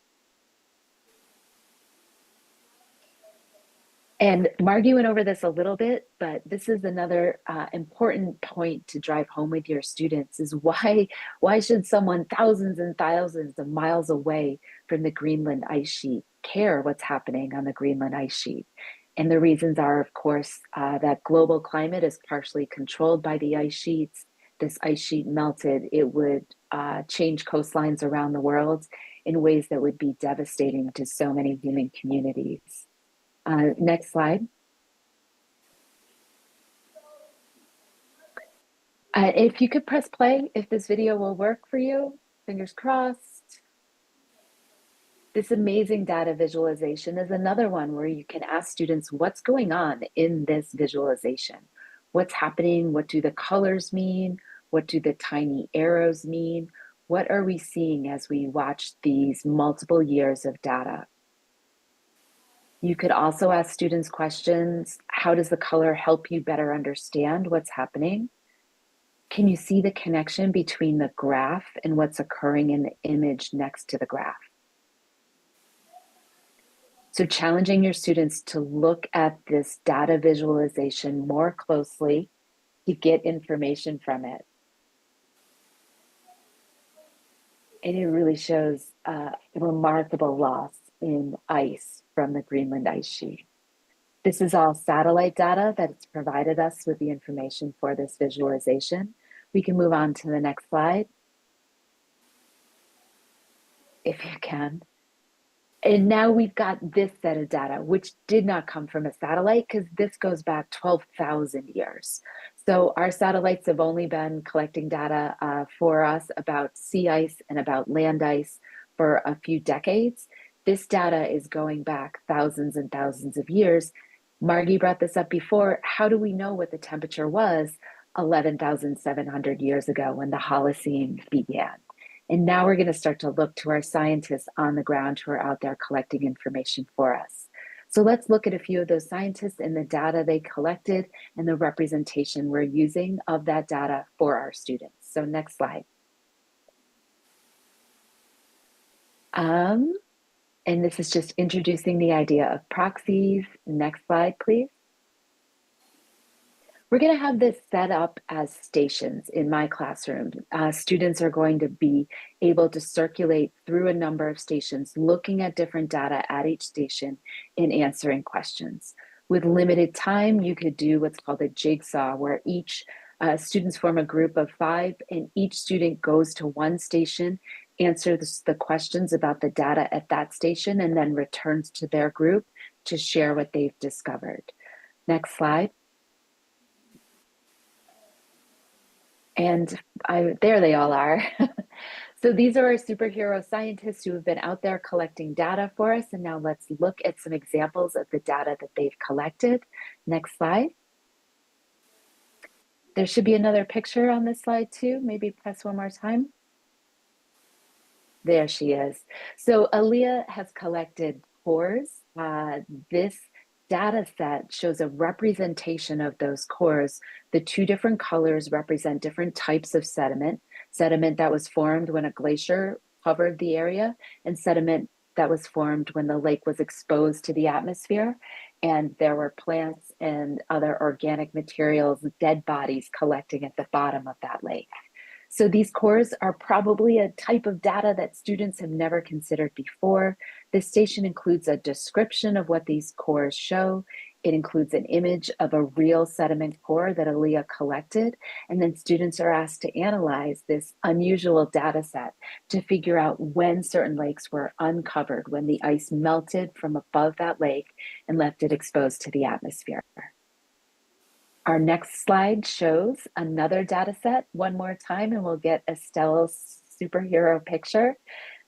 And Margie went over this a little bit, but this is another important point to drive home with your students is why should someone thousands and thousands of miles away from the Greenland ice sheet care what's happening on the Greenland ice sheet? And the reasons are, of course, that global climate is partially controlled by the ice sheets. This ice sheet melted, it would change coastlines around the world in ways that would be devastating to so many human communities. Next slide. If you could press play, if this video will work for you, fingers crossed. This amazing data visualization is another one where you can ask students what's going on in this visualization. What's happening? What do the colors mean? What do the tiny arrows mean? What are we seeing as we watch these multiple years of data? You could also ask students questions. How does the color help you better understand what's happening? Can you see the connection between the graph and what's occurring in the image next to the graph? So challenging your students to look at this data visualization more closely to get information from it. And it really shows a remarkable loss in ice from the Greenland ice sheet. This is all satellite data that's provided us with the information for this visualization. We can move on to the next slide, if you can. And now we've got this set of data, which did not come from a satellite because this goes back 12,000 years. So our satellites have only been collecting data for us about sea ice and about land ice for a few decades. This data is going back thousands and thousands of years. Margie brought this up before. How do we know what the temperature was 11,700 years ago when the Holocene began? And now we're going to start to look to our scientists on the ground who are out there collecting information for us. So let's look at a few of those scientists and the data they collected and the representation we're using of that data for our students. So next slide. And this is just introducing the idea of proxies. Next slide, please. We're going to have this set up as stations in my classroom. Students are going to be able to circulate through a number of stations, looking at different data at each station and answering questions. With limited time, you could do what's called a jigsaw, where each students form a group of 5 and each student goes to one station, answers the questions about the data at that station, and then returns to their group to share what they've discovered. Next slide. And there they all are. So these are our superhero scientists who have been out there collecting data for us. And now let's look at some examples of the data that they've collected. Next slide. There should be another picture on this slide too. Maybe press one more time. There she is. So Aaliyah has collected cores. This data set shows a representation of those cores. The 2 different colors represent different types of sediment. Sediment that was formed when a glacier covered the area, and sediment that was formed when the lake was exposed to the atmosphere. And there were plants and other organic materials, dead bodies collecting at the bottom of that lake. So these cores are probably a type of data that students have never considered before. This station includes a description of what these cores show. It includes an image of a real sediment core that Aaliyah collected. And then students are asked to analyze this unusual data set to figure out when certain lakes were uncovered, when the ice melted from above that lake and left it exposed to the atmosphere. Our next slide shows another data set one more time, and we'll get Estelle's superhero picture.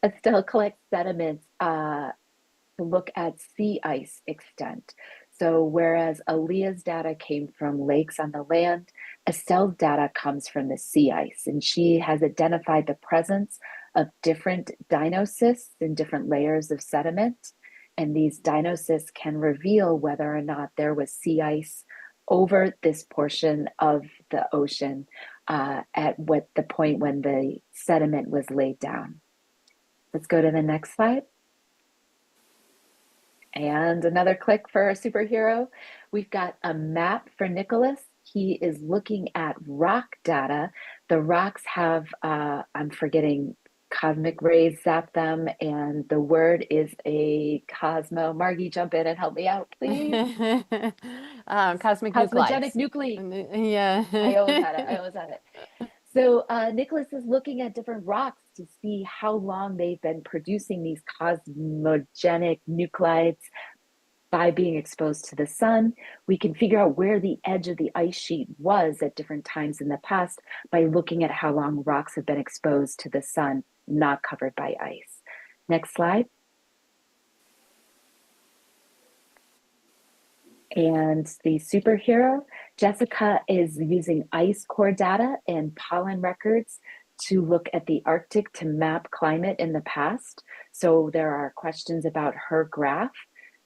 Estelle collects sediments to look at sea ice extent. So whereas Aaliyah's data came from lakes on the land, Estelle's data comes from the sea ice, and she has identified the presence of different dinocysts in different layers of sediment. And these dinocysts can reveal whether or not there was sea ice over this portion of the ocean at what the point when the sediment was laid down. Let's go to the next slide. And another click for our superhero. We've got a map for Nicholas. He is looking at rock data. The rocks have, I'm forgetting, cosmic rays zap them, and the word is a cosmo. Margie, jump in and help me out, please. Cosmic Cosmogenic nuclides. nuclei. Yeah. I always had it. I always had it. So Nicholas is looking at different rocks to see how long they've been producing these cosmogenic nuclides by being exposed to the sun. We can figure out where the edge of the ice sheet was at different times in the past by looking at how long rocks have been exposed to the sun, not covered by ice. Next slide. And the superhero, Jessica, is using ice core data and pollen records to look at the Arctic to map climate in the past. So there are questions about her graph,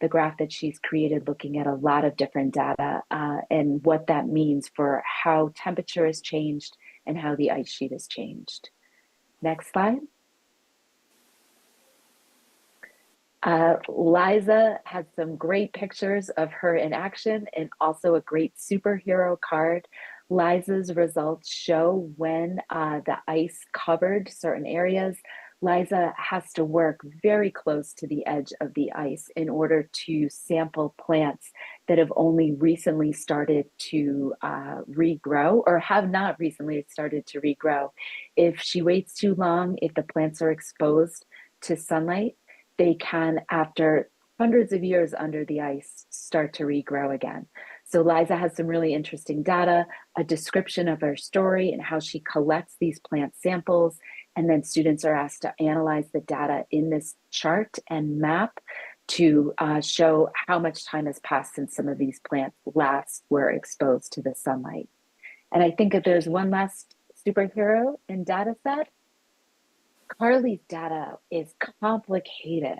the graph that she's created looking at a lot of different data and what that means for how temperature has changed and how the ice sheet has changed. Next slide. Liza has some great pictures of her in action and also a great superhero card. Liza's results show when the ice covered certain areas. Liza has to work very close to the edge of the ice in order to sample plants that have only recently started to regrow or have not recently started to regrow. If she waits too long, if the plants are exposed to sunlight, they can, after hundreds of years under the ice, start to regrow again. So Liza has some really interesting data, a description of her story and how she collects these plant samples. And then students are asked to analyze the data in this chart and map to show how much time has passed since some of these plants last were exposed to the sunlight. And I think if there's one last superhero in data set, Carly's data is complicated,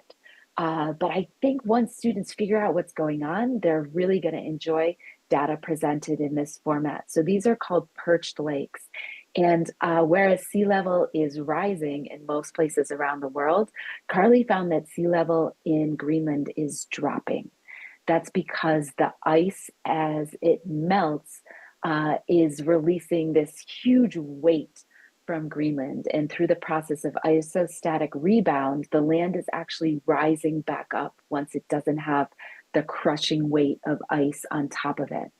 but I think once students figure out what's going on, they're really going to enjoy data presented in this format. So these are called perched lakes. And whereas sea level is rising in most places around the world, Carly found that sea level in Greenland is dropping. That's because the ice, as it melts, is releasing this huge weight from Greenland. And through the process of isostatic rebound, the land is actually rising back up once it doesn't have the crushing weight of ice on top of it.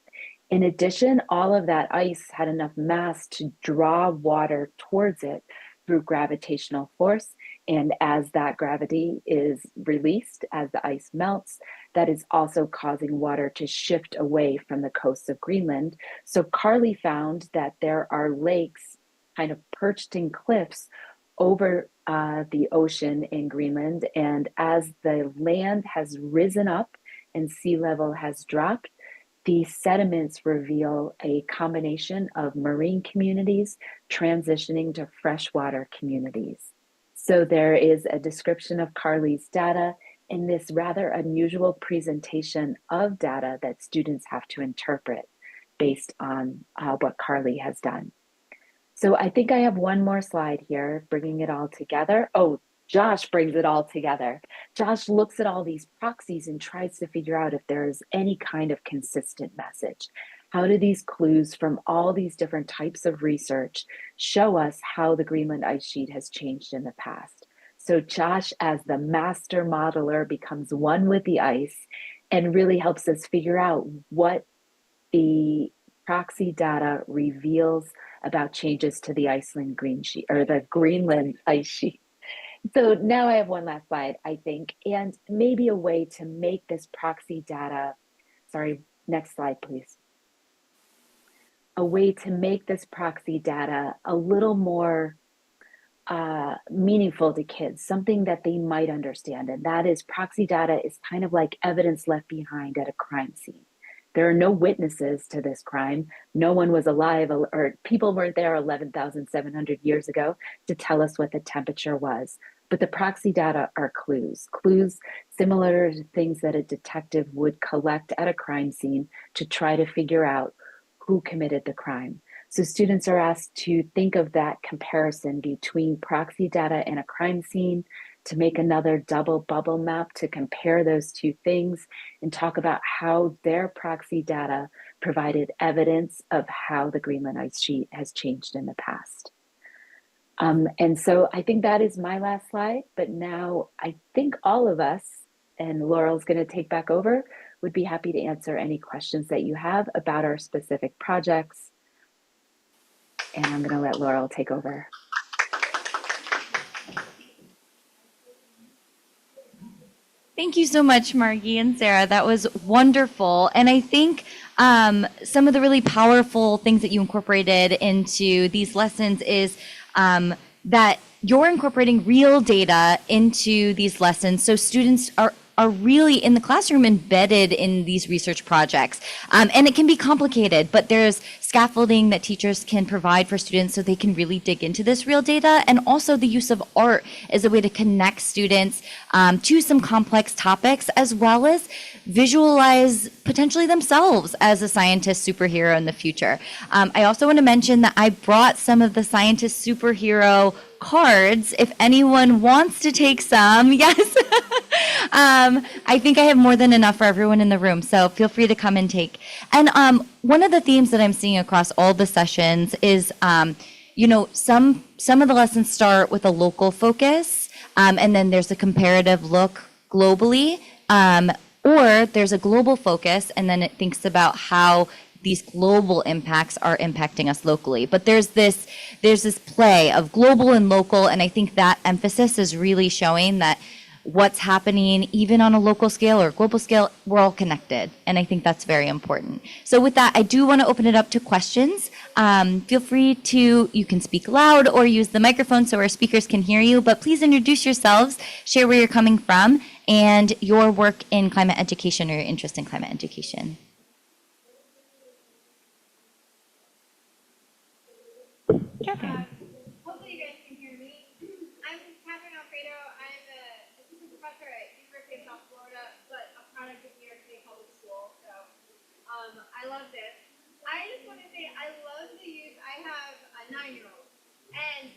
In addition, all of that ice had enough mass to draw water towards it through gravitational force. And as that gravity is released, as the ice melts, that is also causing water to shift away from the coasts of Greenland. So Carly found that there are lakes kind of perched in cliffs over the ocean in Greenland. And as the land has risen up and sea level has dropped, the sediments reveal a combination of marine communities transitioning to freshwater communities. So there is a description of Carly's data in this rather unusual presentation of data that students have to interpret based on what Carly has done. So I think I have one more slide here, bringing it all together. Oh, Josh brings it all together. Josh looks at all these proxies and tries to figure out if there is any kind of consistent message. How do these clues from all these different types of research show us how the Greenland ice sheet has changed in the past? So Josh, as the master modeler, becomes one with the ice and really helps us figure out what the proxy data reveals about changes to the Iceland green sheet or the Greenland ice sheet. So now I have one last slide, I think, and maybe a way to make this proxy data, sorry, next slide, please. a way to make this proxy data a little more meaningful to kids, something that they might understand. And that is, proxy data is kind of like evidence left behind at a crime scene. There are no witnesses to this crime. No one was alive, or people weren't there 11,700 years ago to tell us what the temperature was. But the proxy data are clues similar to things that a detective would collect at a crime scene to try to figure out who committed the crime. So students are asked to think of that comparison between proxy data and a crime scene, to make another double bubble map to compare those two things, and talk about how their proxy data provided evidence of how the Greenland ice sheet has changed in the past. And so I think that is my last slide, but now I think all of us, and Laurel's going to take back over, would be happy to answer any questions that you have about our specific projects. And I'm going to let Laurel take over. Thank you so much, Margie and Sarah. That was wonderful. And I think some of the really powerful things that you incorporated into these lessons is that you're incorporating real data into these lessons. So students are really in the classroom embedded in these research projects. And it can be complicated, but there's scaffolding that teachers can provide for students so they can really dig into this real data. And also the use of art is a way to connect students to some complex topics, as well as visualize potentially themselves as a scientist superhero in the future. I also want to mention that I brought some of the scientist superhero cards if anyone wants to take some. Yes. I think I have more than enough for everyone in the room, so feel free to come and take. And one of the themes that I'm seeing across all the sessions is, some of the lessons start with a local focus, and then there's a comparative look globally, or there's a global focus, and then it thinks about how these global impacts are impacting us locally. But there's this play of global and local, and I think that emphasis is really showing that what's happening even on a local scale or global scale, we're all connected. And I think that's very important. So with that, I do want to open it up to questions. Feel free you can speak loud or use the microphone so our speakers can hear you, but please introduce yourselves, share where you're coming from, and your work in climate education or your interest in climate education. Catherine. Hopefully you guys can hear me. I'm Catherine Alfredo. I'm an assistant professor at University of South Florida, but a product of New York City Public School. So I love this. I just want to say I love the use. I have a 9-year-old and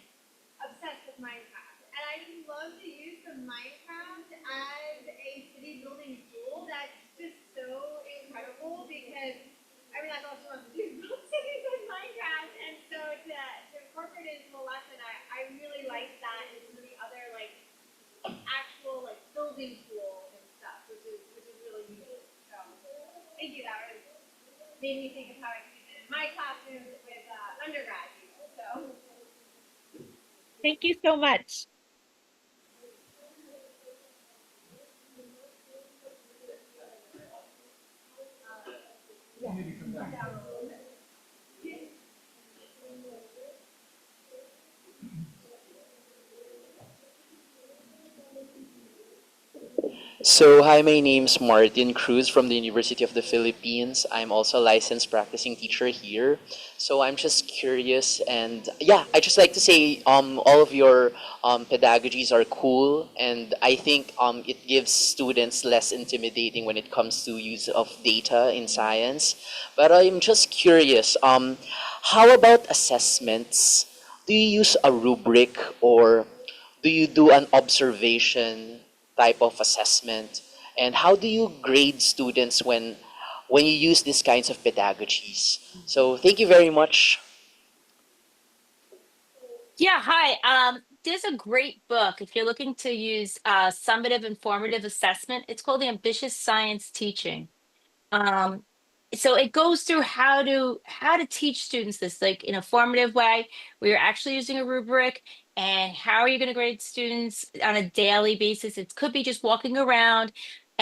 obsessed with Minecraft. And I just love the use of Minecraft as a city building tool. That's just so incredible because that's all she wants to do is build cities with Minecraft. And so to incorporate it into the lesson, I really like that and some of the other actual building tools and stuff, which is really unique. So thank you. That really made me think of how I use it in my classroom with undergrad people. So Thank you so much. So, hi, my name's Martin Cruz from the University of the Philippines. I'm also a licensed practicing teacher here. So I'm just curious, and yeah, I just like to say all of your pedagogies are cool, and I think it gives students less intimidating when it comes to use of data in science. But I'm just curious, how about assessments? Do you use a rubric, or do you do an observation type of assessment? And how do you grade students when you use these kinds of pedagogies? So thank you very much. Yeah, hi. There's a great book if you're looking to use summative informative assessment. It's called The Ambitious Science Teaching. So it goes through how to teach students this in a formative way where you're actually using a rubric, and how are you going to grade students on a daily basis. It could be just walking around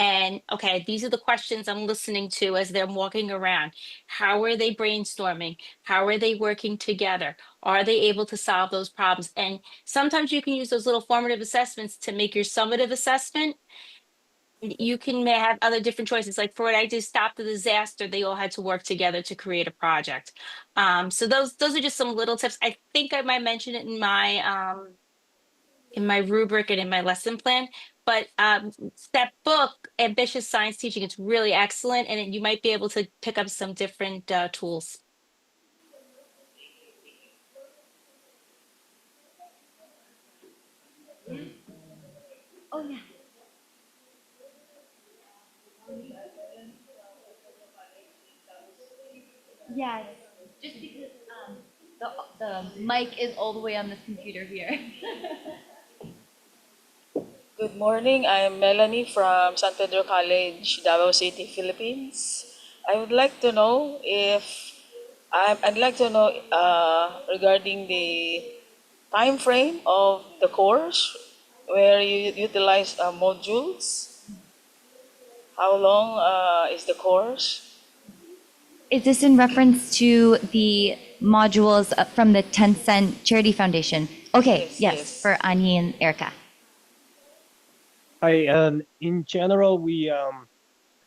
And okay, these are the questions I'm listening to as they're walking around. How are they brainstorming? How are they working together? Are they able to solve those problems? And sometimes you can use those little formative assessments to make your summative assessment. You can have other different choices. Like for what I did, stop the disaster, they all had to work together to create a project. So those are just some little tips. I think I might mention it in my rubric and in my lesson plan. But that book, Ambitious Science Teaching, it's really excellent, and you might be able to pick up some different tools. Oh, yeah. Yes, just because the mic is all the way on this computer here. Good morning. I'm Melanie from San Pedro College, Davao City, Philippines. I would like to know if I'd like to know regarding the time frame of the course where you utilize modules. How long is the course? Is this in reference to the modules from the 10 Cent Charity Foundation? Okay, Yes, yes, yes. for Anyi and Erica. In general, we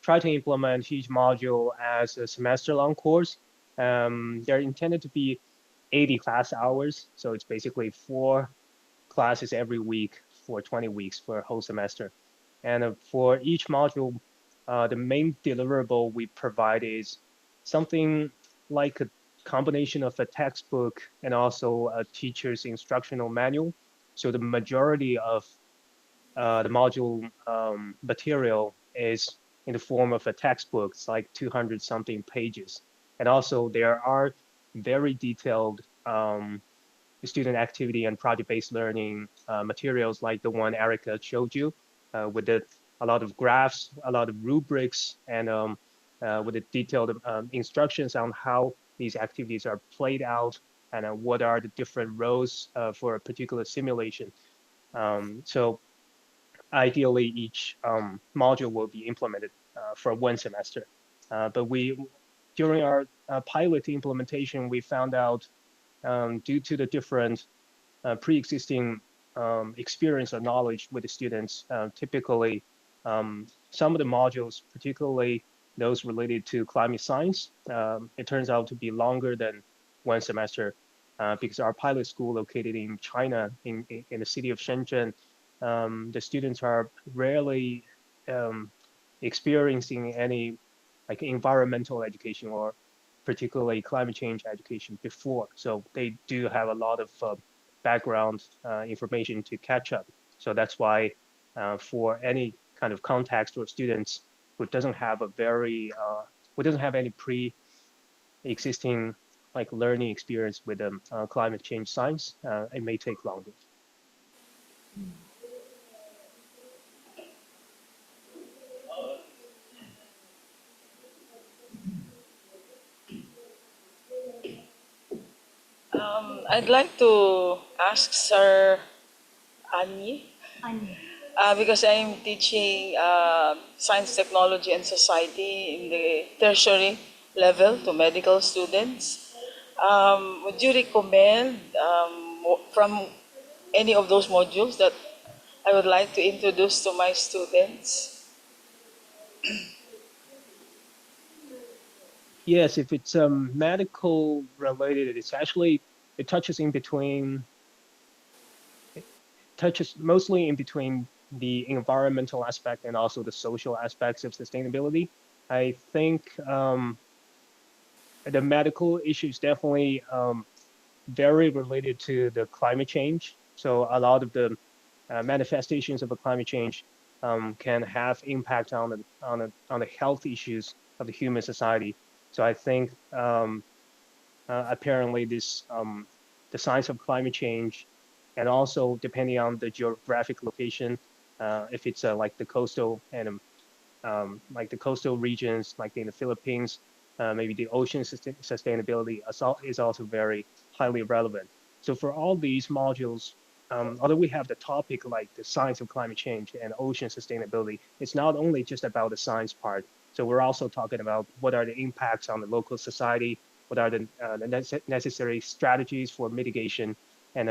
try to implement each module as a semester-long course. They're intended to be 80 class hours, so it's basically 4 classes every week for 20 weeks for a whole semester. And for each module, the main deliverable we provide is something like a combination of a textbook and also a teacher's instructional manual. So the majority of the module material is in the form of a textbook. It's like 200 something pages. And also there are very detailed student activity and project-based learning materials like the one Erica showed you with a lot of graphs, a lot of rubrics, and with the detailed instructions on how these activities are played out and what are the different roles for a particular simulation. So ideally, each module will be implemented for 1 semester. But during our pilot implementation, we found out due to the different pre-existing experience or knowledge with the students, typically some of the modules, particularly those related to climate science, it turns out to be longer than 1 semester because our pilot school located in China, in the city of Shenzhen, the students are rarely experiencing any like environmental education or particularly climate change education before. So they do have a lot of background information to catch up. So that's why for any kind of context or students who doesn't have any pre-existing like learning experience with climate change science, it may take longer. I'd like to ask Sir Anyi, because I'm teaching science, technology, and society in the tertiary level to medical students. Would you recommend from any of those modules that I would like to introduce to my students? Yes, if it's medical related, it touches mostly in between the environmental aspect and also the social aspects of sustainability. I think the medical issue is definitely very related to the climate change. So a lot of the manifestations of the climate change can have impact on the health issues of the human society. So I think apparently the science of climate change, and also depending on the geographic location, if it's like the coastal and like the coastal regions, like in the Philippines, maybe the ocean sustainability is also very highly relevant. So for all these modules, although we have the topic like the science of climate change and ocean sustainability, it's not only just about the science part. So we're also talking about what are the impacts on the local society, what are the necessary strategies for mitigation and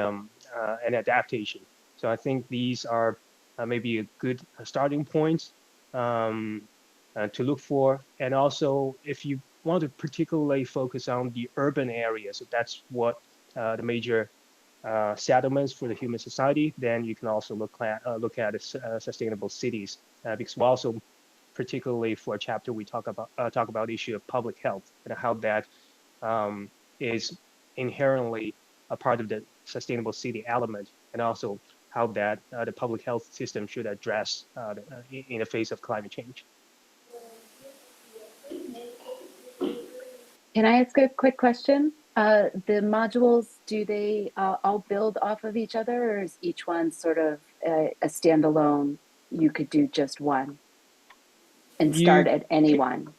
adaptation. So I think these are maybe a good starting point to look for. And also, if you want to particularly focus on the urban areas, so that's what the major settlements for the human society, then you can also look at sustainable cities, because we also, particularly for a chapter, we talk about the issue of public health and how that is inherently a part of the sustainable city element, and also how that the public health system should address in the face of climate change. Can I ask a quick question? The modules, do they all build off of each other, or is each one sort of a standalone? You could do just one and start at any one.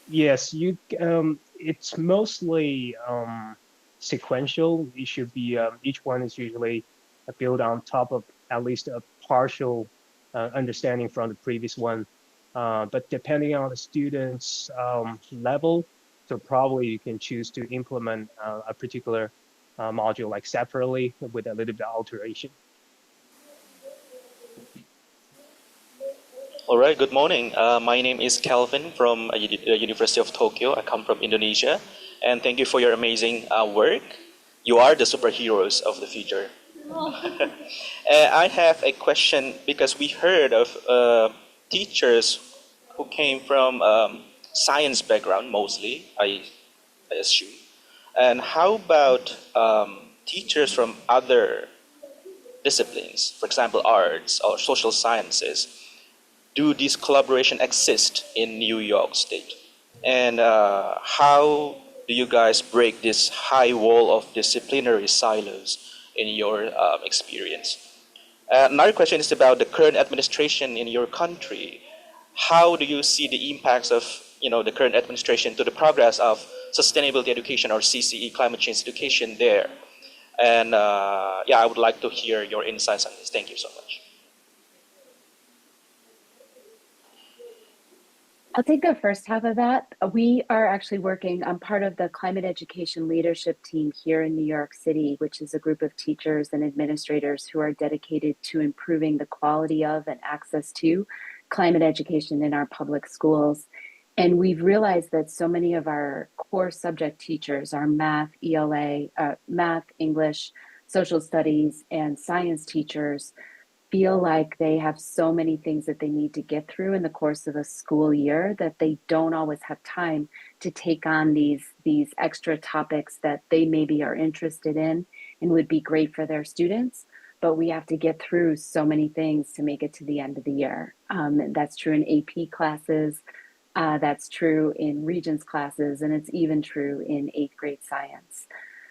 Yes, it's mostly sequential. It should be each one is usually built on top of at least a partial understanding from the previous one. But depending on the student's level, so probably you can choose to implement a particular module like separately with a little bit of alteration. All right, good morning. My name is Calvin from the University of Tokyo. I come from Indonesia. And thank you for your amazing work. You are the superheroes of the future. I have a question because we heard of teachers who came from science background mostly, I assume. And how about teachers from other disciplines, for example, arts or social sciences? Do this collaboration exist in New York State? And how do you guys break this high wall of disciplinary silos in your experience? Another question is about the current administration in your country. How do you see the impacts of the current administration to the progress of sustainability education, or CCE, climate change education there? And yeah, I would like to hear your insights on this. Thank you so much. I'll take the first half of that. We are actually working on part of the climate education leadership team here in New York City, which is a group of teachers and administrators who are dedicated to improving the quality of and access to climate education in our public schools. And we've realized that so many of our core subject teachers, our math, ELA, math, English, social studies, and science teachers, feel like they have so many things that they need to get through in the course of a school year that they don't always have time to take on these extra topics that they maybe are interested in and would be great for their students. But we have to get through so many things to make it to the end of the year. That's true in AP classes, that's true in Regents classes, and it's even true in 8th grade science.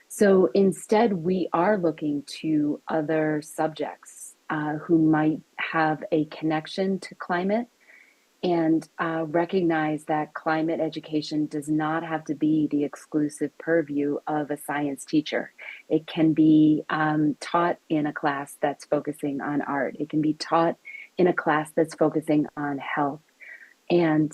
So instead, we are looking to other subjects who might have a connection to climate, and recognize that climate education does not have to be the exclusive purview of a science teacher. It can be taught in a class that's focusing on art. It can be taught in a class that's focusing on health. And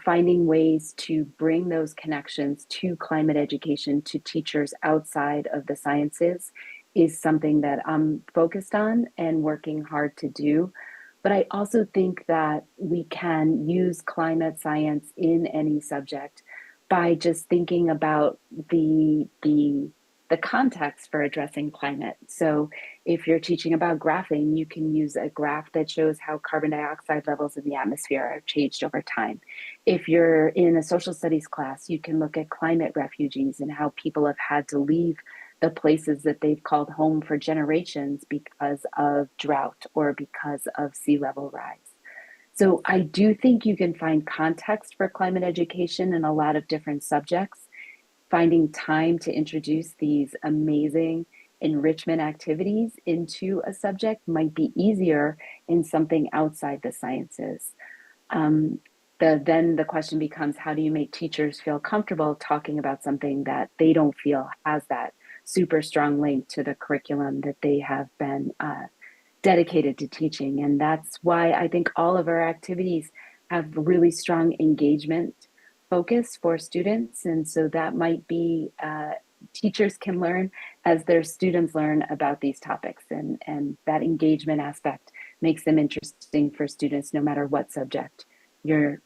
finding ways to bring those connections to climate education to teachers outside of the sciences is something that I'm focused on and working hard to do. But I also think that we can use climate science in any subject by just thinking about the context for addressing climate. So if you're teaching about graphing, you can use a graph that shows how carbon dioxide levels in the atmosphere have changed over time. If you're in a social studies class, you can look at climate refugees and how people have had to leave the places that they've called home for generations because of drought or because of sea level rise. So I do think you can find context for climate education in a lot of different subjects. Finding time to introduce these amazing enrichment activities into a subject might be easier in something outside the sciences. Then the question becomes, how do you make teachers feel comfortable talking about something that they don't feel has that super strong link to the curriculum that they have been dedicated to teaching. And that's why I think all of our activities have really strong engagement focus for students. And so that might be teachers can learn as their students learn about these topics. And that engagement aspect makes them interesting for students no matter what subject you're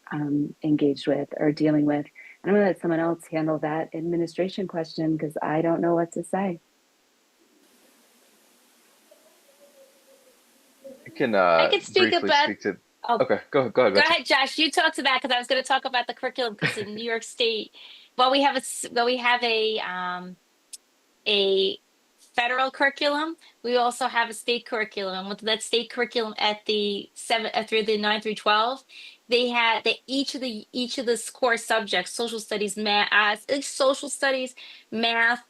engaged with or dealing with. And I'm going to let someone else handle that administration question because I don't know what to say. I can I could speak briefly about. speak to. Oh, Okay, go ahead, go Betsy. ahead, Josh. You talked about because I was going to talk about the curriculum because in New York State, well, we have a federal curriculum. We also have a state curriculum. And with that state curriculum at the through the 9 through 12, they had that each of the core subjects, social studies, social studies, math,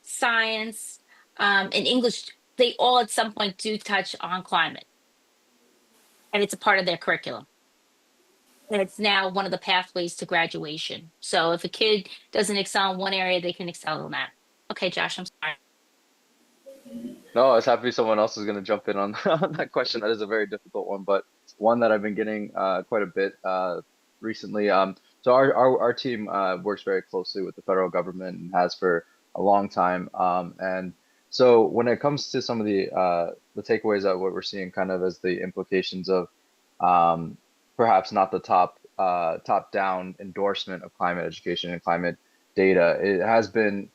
science, and English, they all at some point do touch on climate. And it's a part of their curriculum. And it's now one of the pathways to graduation. So if a kid doesn't excel in one area, they can excel in that. Okay, Josh, I'm sorry. No, I was happy someone else is going to jump in on, on that question. That is a very difficult one, but one that I've been getting quite a bit recently. So our team works very closely with the federal government and has for a long time. And so when it comes to some of the takeaways of what we're seeing kind of as the implications of perhaps not the top down endorsement of climate education and climate data, it has been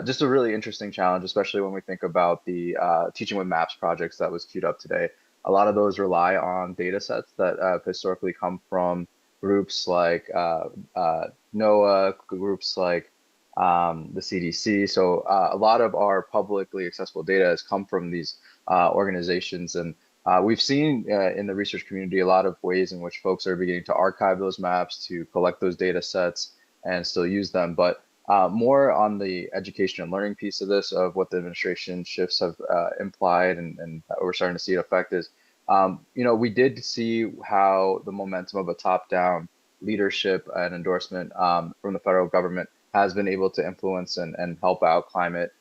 just a really interesting challenge, especially when we think about the teaching with maps projects that was queued up today. A lot of those rely on data sets that have historically come from groups like NOAA, groups like the CDC. So a lot of our publicly accessible data has come from these organizations. And we've seen in the research community a lot of ways in which folks are beginning to archive those maps, to collect those data sets and still use them. But more on the education and learning piece of this, of what the administration shifts have implied and we're starting to see it affect is, we did see how the momentum of a top-down leadership and endorsement from the federal government has been able to influence and help out climate.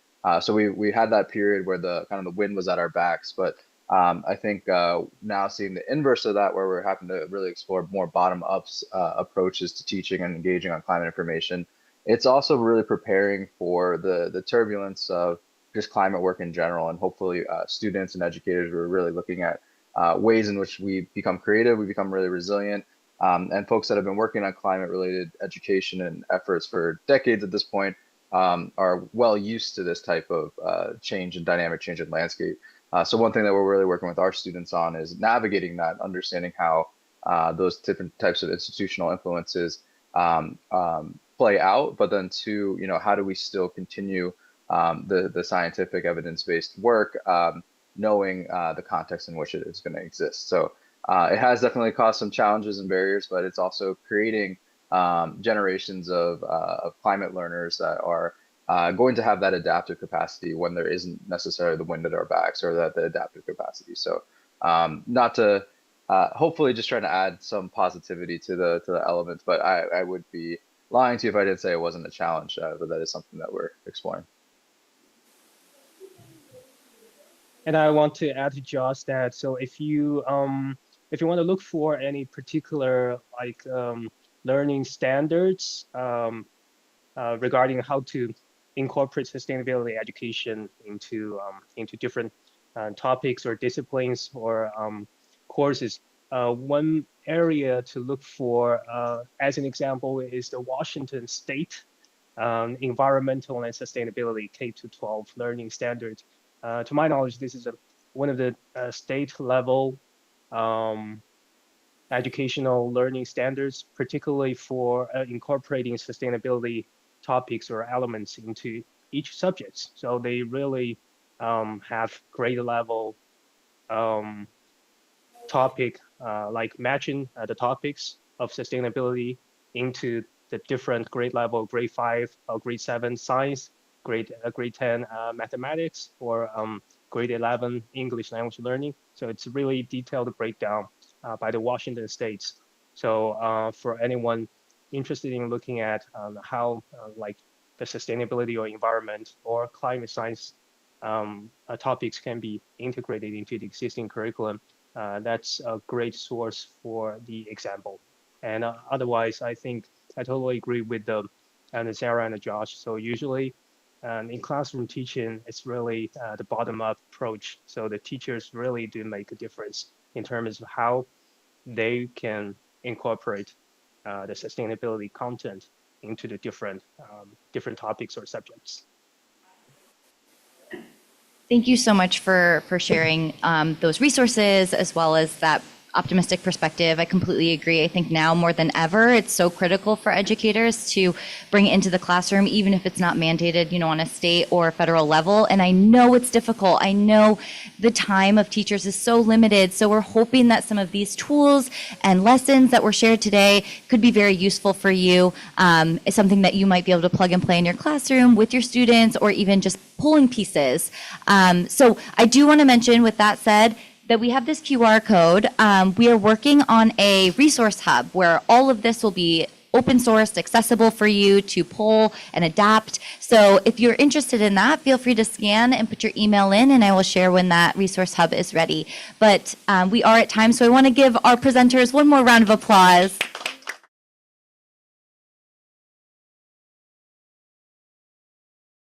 So we had that period where the kind of the wind was at our backs, but I think now seeing the inverse of that, where we're having to really explore more bottom-up approaches to teaching and engaging on climate information, it's also really preparing for the turbulence of just climate work in general. And hopefully students and educators are really looking at ways in which we become creative, we become really resilient. And folks that have been working on climate related education and efforts for decades at this point are well used to this type of change and dynamic change in landscape. So one thing that we're really working with our students on is navigating that, understanding how those different types of institutional influences play out, but then two, how do we still continue the scientific evidence-based work, knowing the context in which it is going to exist. So it has definitely caused some challenges and barriers, but it's also creating generations of climate learners that are going to have that adaptive capacity when there isn't necessarily the wind at our backs, or the adaptive capacity. So not to hopefully just trying to add some positivity to the elements, but I would be lying to you if I didn't say it wasn't a challenge, but that is something that we're exploring. And I want to add to Josh that, so if you want to look for any particular learning standards regarding how to incorporate sustainability education into different topics or disciplines or courses, one area to look for, as an example, is the Washington State Environmental and Sustainability K-12 Learning Standards. To my knowledge, this is one of the state level educational learning standards, particularly for incorporating sustainability topics or elements into each subject. So they really have grade level topic, like matching the topics of sustainability into the different grade level, grade 5 or grade 7 science, grade 10 mathematics, or grade 11 English language learning. So it's really detailed breakdown by the Washington State. So for anyone interested in looking at how the sustainability or environment or climate science topics can be integrated into the existing curriculum, that's a great source for the example. And otherwise, I think I totally agree with Sarah and Josh. So usually in classroom teaching, it's really the bottom-up approach. So the teachers really do make a difference in terms of how they can incorporate the sustainability content into the different topics or subjects. Thank you so much for sharing those resources as well as that optimistic perspective. I completely agree. I think now more than ever, it's so critical for educators to bring it into the classroom, even if it's not mandated, on a state or federal level. And I know it's difficult. I know the time of teachers is so limited. So we're hoping that some of these tools and lessons that were shared today could be very useful for you. It's something that you might be able to plug and play in your classroom with your students, or even just pulling pieces. So I do want to mention, with that said, that we have this QR code. We are working on a resource hub where all of this will be open sourced, accessible for you to pull and adapt. So if you're interested in that, feel free to scan and put your email in, and I will share when that resource hub is ready. But we are at time, so I want to give our presenters one more round of applause.